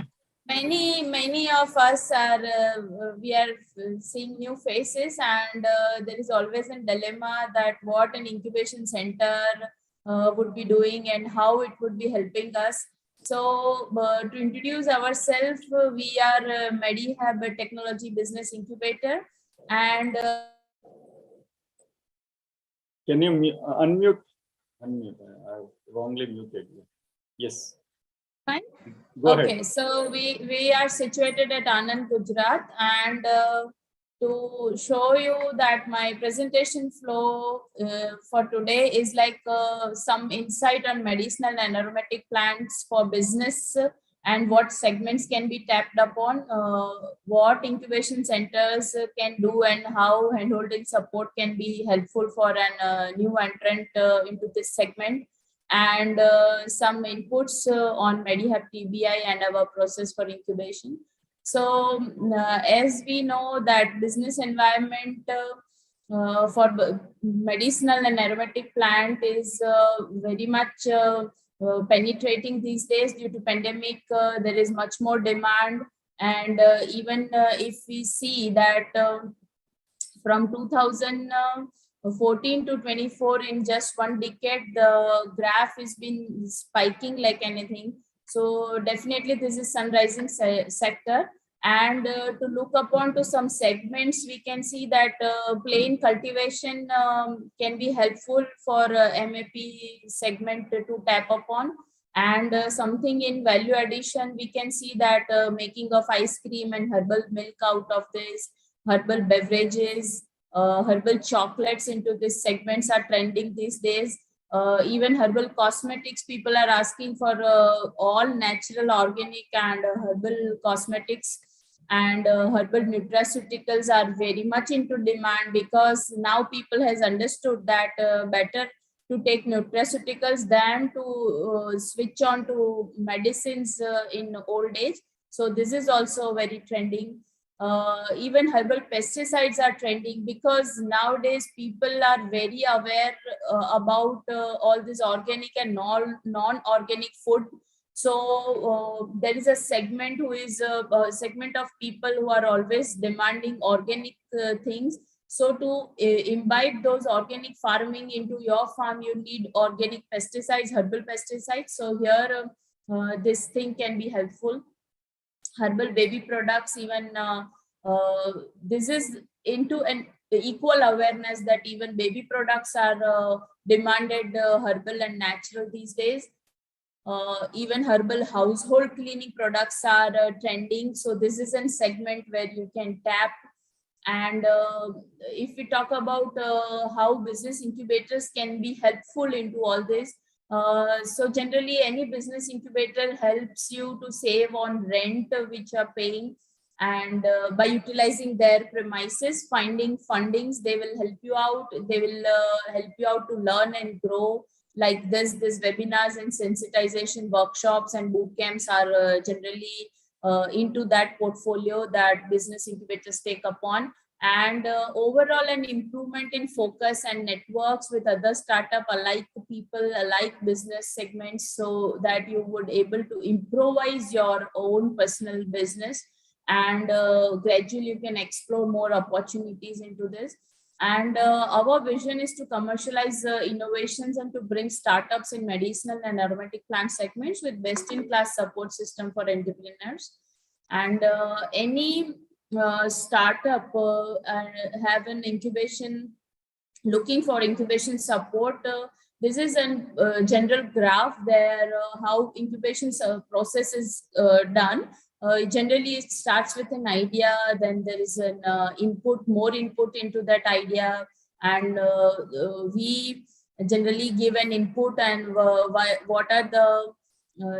Many of us are we are seeing new faces, and there is always a dilemma that what an incubation center would be doing and how it would be helping us. So to introduce ourselves, we are Medi-Hub Technology Business Incubator, and Can you unmute? Unmute. I wrongly muted you. Yes. Fine. Go okay, ahead. so we are situated at Anand, Gujarat, and to show you that my presentation flow for today is like some insight on medicinal and aromatic plants for business, and what segments can be tapped upon, what incubation centers can do, and how handholding support can be helpful for an new entrant into this segment, and some inputs on Medi-Hub TBI and our process for incubation. So as we know that business environment for medicinal and aromatic plant is very much penetrating these days due to pandemic. There is much more demand, and even if we see that from 2014 to 24, in just one decade, the graph has been spiking like anything. So definitely this is sun rising sector. And to look upon to some segments, we can see that plain cultivation can be helpful for MAP segment to tap upon. And something in value addition, we can see that making of ice cream and herbal milk out of this, herbal beverages, herbal chocolates into these segments are trending these days. Even herbal cosmetics, people are asking for all natural, organic and herbal cosmetics. And herbal nutraceuticals are very much into demand, because now people has understood that better to take nutraceuticals than to switch on to medicines in old age. So this is also very trending. Even herbal pesticides are trending, because nowadays people are very aware about all this organic and non-organic food. So there is a segment who is a segment of people who are always demanding organic things. So to imbibe those organic farming into your farm, you need organic pesticides, herbal pesticides. So here this thing can be helpful. Herbal baby products, even this is into an equal awareness that even baby products are demanded herbal and natural these days. Even herbal household cleaning products are trending. So this is a segment where you can tap. And if we talk about how business incubators can be helpful into all this, so generally any business incubator helps you to save on rent which you are paying, and by utilizing their premises, finding fundings, they will help you out. They will help you out to learn and grow. Like this webinars and sensitization workshops and boot camps are generally into that portfolio that business incubators take upon. And overall an improvement in focus and networks with other startup alike people, alike business segments, so that you would able to improvise your own personal business, and gradually you can explore more opportunities into this. And our vision is to commercialize innovations and to bring startups in medicinal and aromatic plant segments with best-in-class support system for entrepreneurs. And any startup have an incubation, looking for incubation support. This is a general graph there, how incubation process is done. Generally, it starts with an idea, then there is an more input into that idea, and we generally give an input and what are the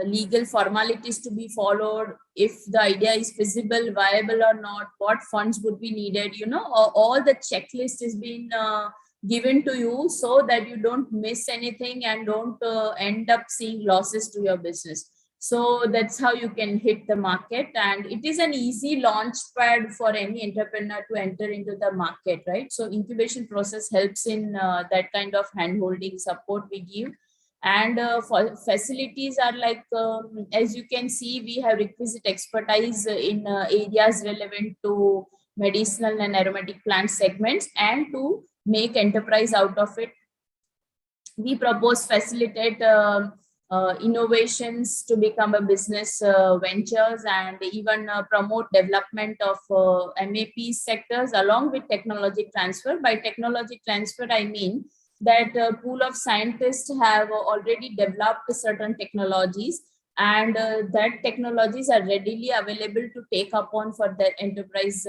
legal formalities to be followed, if the idea is feasible, viable or not, what funds would be needed, all the checklist is being given to you, so that you don't miss anything and don't end up seeing losses to your business. So that's how you can hit the market, and it is an easy launch pad for any entrepreneur to enter into the market, right? So incubation process helps in that kind of hand-holding support we give. And for facilities are like, as you can see, we have requisite expertise in areas relevant to medicinal and aromatic plant segments, and to make enterprise out of it. We propose facilitate innovations to become a business ventures, and even promote development of MAP sectors along with technology transfer. By technology transfer, I mean that a pool of scientists have already developed certain technologies, and that technologies are readily available to take upon for their enterprise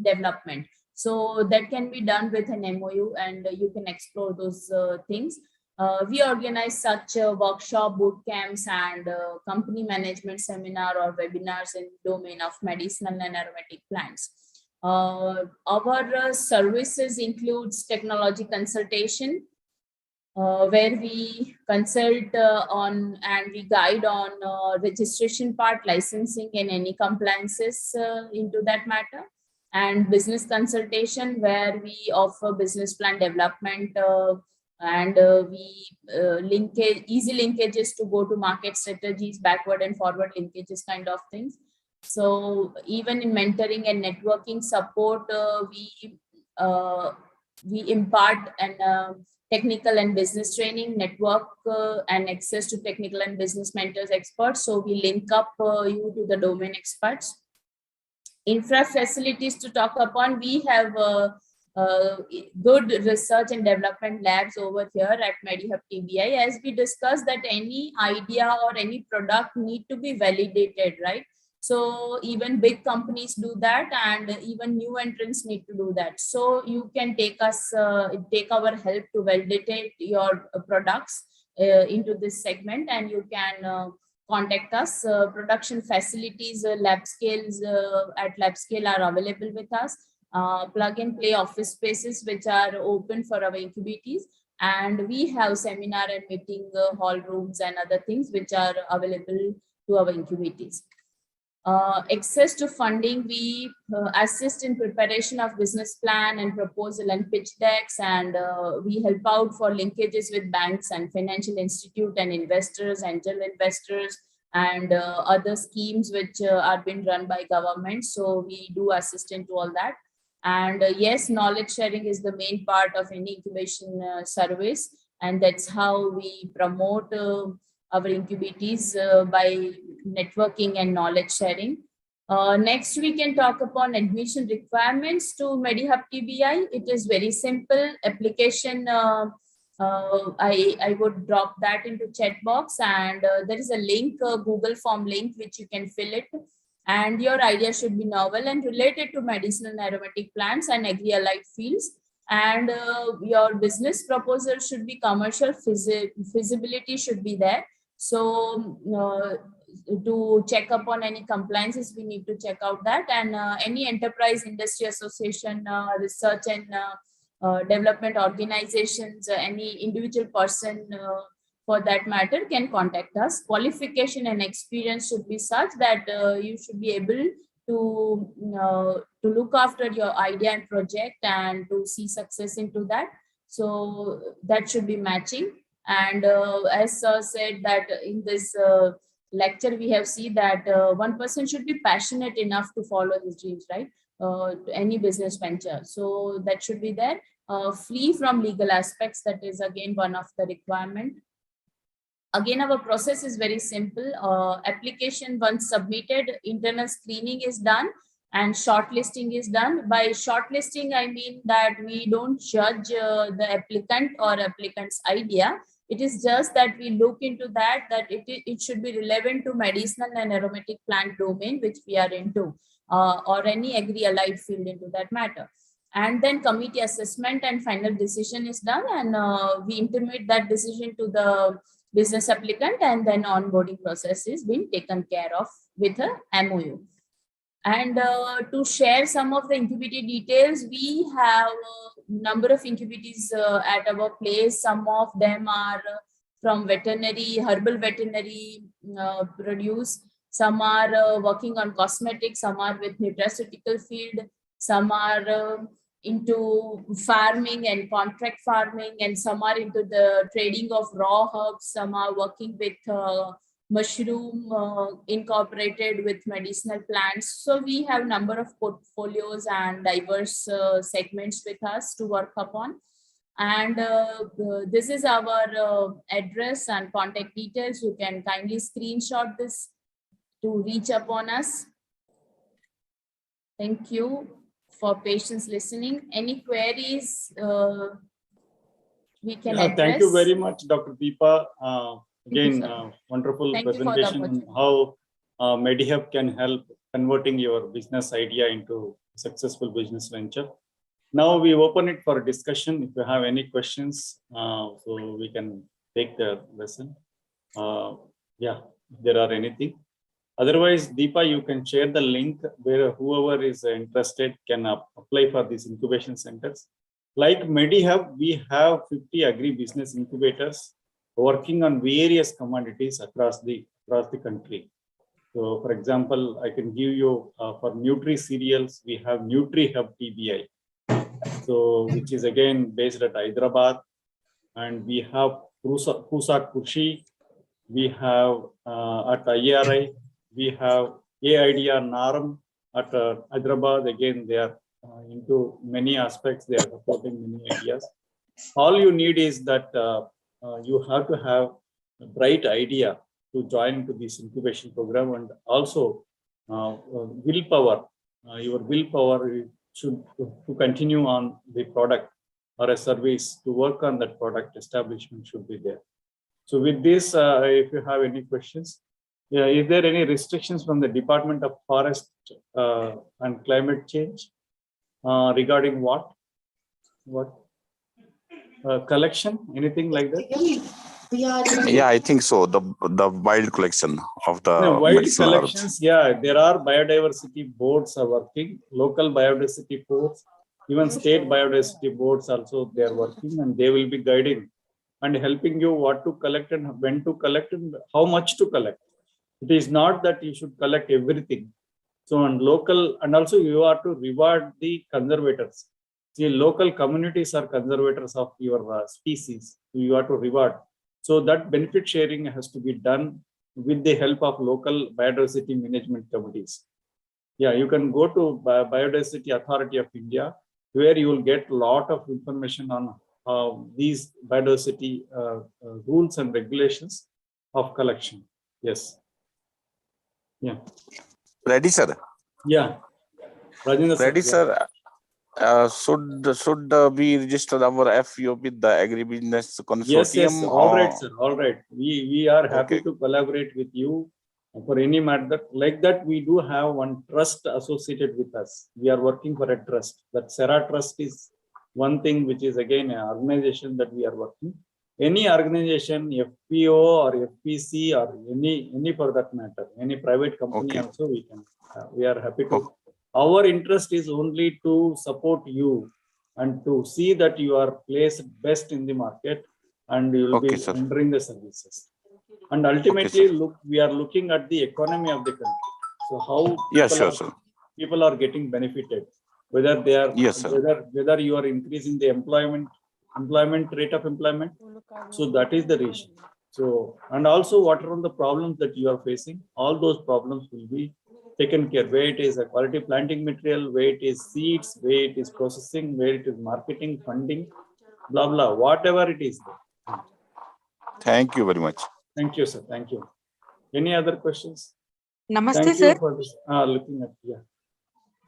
development. So that can be done with an MOU, and you can explore those things. We organize such workshop, boot camps, and company management seminar or webinars in domain of medicinal and aromatic plants. Our services includes technology consultation, where we consult on and we guide on registration part, licensing, and any compliances into that matter. And business consultation, where we offer business plan development, and we easy linkages to go to market strategies, backward and forward linkages kind of things. So even in mentoring and networking support, we impart an technical and business training network and access to technical and business mentors, experts. So we link up you to the domain experts. Infra facilities to talk upon, we have good research and development labs over here at Medi-Hub TBI. As we discussed, that any idea or any product need to be validated, right? So even big companies do that, and even new entrants need to do that. So you can take our help to validate your products into this segment, and you can contact us. Production facilities, lab scales at lab scale are available with us. Plug and play office spaces which are open for our incubators. And we have seminar and meeting hall rooms and other things which are available to our incubators. Access to funding, we assist in preparation of business plan and proposal and pitch decks, and we help out for linkages with banks and financial institute and investors, angel investors, and other schemes which are being run by government. So we do assist into all that. And yes, knowledge sharing is the main part of any incubation service, and that's how we promote our incubators by networking and knowledge sharing. Next, we can talk upon admission requirements to Medi-Hub TBI. It is very simple. Application, I would drop that into chat box, and there is a link, Google form link, which you can fill it. And your idea should be novel and related to medicinal and aromatic plants and agri-allied fields. And your business proposal should be commercial, feasibility should be there. So to check up on any compliances, we need to check out that. And any enterprise, industry association, research and development organizations, any individual person for that matter can contact us. Qualification and experience should be such that you should be able to look after your idea and project and to see success into that. So that should be matching. And as sir said that in this lecture, we have seen that one person should be passionate enough to follow his dreams, right? Any business venture. So that should be there. Free from legal aspects, that is again one of the requirement. Again, our process is very simple. Application once submitted, internal screening is done and shortlisting is done. By shortlisting, I mean that we don't judge the applicant or applicant's idea. It is just that we look into that it should be relevant to medicinal and aromatic plant domain, which we are into, or any agri-allied field into that matter. And then committee assessment and final decision is done, and we intimate that decision to the business applicant, and then onboarding process is being taken care of with a MOU. And to share some of the incubator details, we have a number of incubators at our place. Some of them are from veterinary, herbal veterinary produce. Some are working on cosmetics, some are with nutraceutical field, some are into farming and contract farming, and some are into the trading of raw herbs. Some are working with mushroom incorporated with medicinal plants. So we have number of portfolios and diverse segments with us to work upon. And this is our address and contact details. You can kindly screenshot this to reach upon us. Thank you for patience listening. Any queries we can address? Thank you very much, Dr. Deepa. Again, wonderful presentation on how Medi-Hub can help converting your business idea into successful business venture. Now we open it for discussion. If you have any questions, so we can take the lesson. Yeah, if there are anything. Otherwise, Deepa, you can share the link where whoever is interested can apply for these incubation centers. Like Medi-Hub, we have 50 agri-business incubators working on various commodities across the country. So, for example, I can give you for Nutri cereals, we have Nutri-Hub TBI. So, which is again based at Hyderabad, and we have Kusa Kushi, we have at IRI, we have AIDR Naram at Hyderabad. Again, they are into many aspects, they are supporting many ideas. All you need is that you have to have a bright idea to join into this incubation program, and also willpower. Your willpower should to continue on the product or a service, to work on that product establishment should be there. So with this, if you have any questions, is there any restrictions from the Department of Forest and Climate Change regarding what collection, anything like that? Yeah, I think so. The wild collection of the Wild medicinal herbs. collections, yeah, there are biodiversity boards are working, local biodiversity boards, even state biodiversity boards also they are working, and they will be guiding and helping you what to collect and when to collect and how much to collect. It is not that you should collect everything. So and local, and also you are to reward the conservators. See, local communities are conservators of your species. You are to reward. So that benefit sharing has to be done with the help of local biodiversity management committees. Yeah, you can go to Biodiversity Authority of India, where you will get a lot of information on these biodiversity rules and regulations of collection. Yes. Yeah. Ready, sir? Yeah. Rajendra Ready, sir. Should we register our FU with the agribusiness consortium? Yes. All right, sir. All right. We are happy to collaborate with you for any matter like that. We do have one trust associated with us. We are working for a trust. That Sera Trust is one thing which is again an organization that we are working. Any organization, FPO or FPC or any for that matter, any private company also we can. We are happy to. Our interest is only to support you and to see that you are placed best in the market and you will be rendering the services. And ultimately, we are looking at the economy of the country. So how people are getting benefited, whether they are whether you are increasing the employment rate of employment. So that is the reason. So, and also what are all the problems that you are facing? All those problems will be taken care, where it is a quality planting material, where it is seeds, where it is processing, where it is marketing, funding, blah, blah, whatever it is. Thank you very much. Thank you, sir. Thank you. Any other questions? Namaste, Thank sir. you for this. Looking at,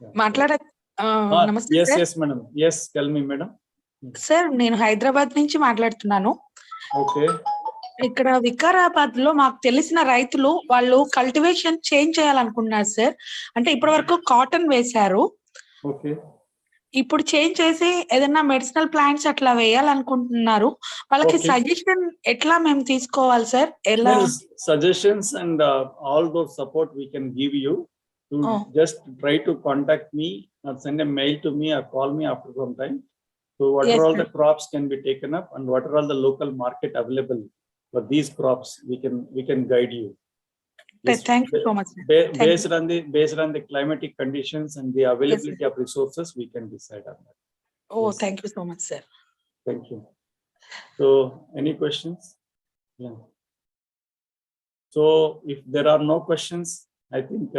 Namaste, sir. Yes, madam. Yes, tell me, madam. Sir నేను హైదరాబాద్ నుంచి మాట్లాడుతున్నాను. Okay. ఇక్కడ వికారాబాద్ లో మాకు తెలిసిన రైతులు వాళ్ళు cultivation change చేయాలనుకున్నారు సార్. అంటే ఇప్పటి వరకు కాటన్ వేశారు. ఓకే. ఇప్పుడు చేంజ్ చేసి ఏదైనా మెడిసినల్ ప్లాంట్స్ అట్లా వేయాలనుకుంటున్నారు. వాళ్ళకి సజెషన్ ఎట్లా మేము తీసుకోవాలి సార్? ఎలా suggestions and all those support we can give you. Just try to contact me or send a mail to me or call me after some time. So what are all the crops can be taken up and what are all the local market available for these crops? We can guide you. Thank you so much. Based on the climatic conditions and the availability of resources, we can decide on that. Oh, thank you so much, sir. Thank you. So, any questions? Yeah. So, if there are no questions, I think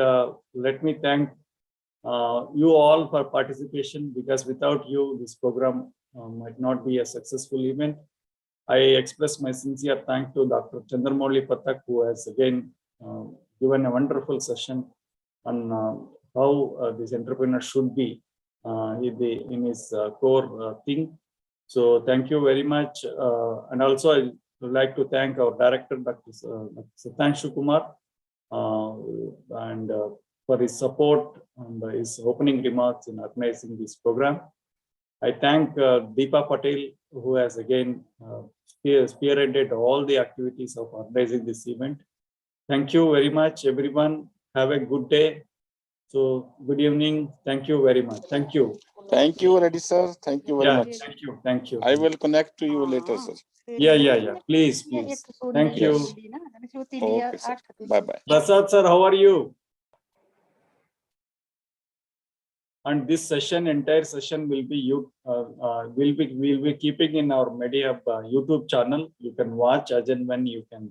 let me thank you all for participation, because without you, this program might not be a successful event. I express my sincere thanks to Dr. Chandramouli Pathak, who has again given a wonderful session on how this entrepreneur should be in his core thing. So thank you very much. And also I would like to thank our director, Dr. Satanshu Kumar, and for his support and his opening remarks in organizing this program. I thank Deepa Patel, who has again spearheaded all the activities of organizing this event. Thank you very much, everyone. Have a good day. So, good evening. Thank you very much. Thank you. Thank you, Reddy sir. Thank you very much. Thank you. I will connect to you later, sir. Yeah. Please. Thank you. Okay, sir. Bye-bye. Prasad sir, how are you? And this session, entire session will be we'll be keeping in our Medi-Hub YouTube channel. You can watch as and when you can.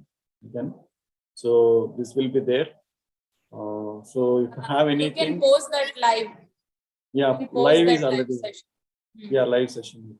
So this will be there. So if you have anything, you can post that live. Yeah, live is already. Yeah, live session.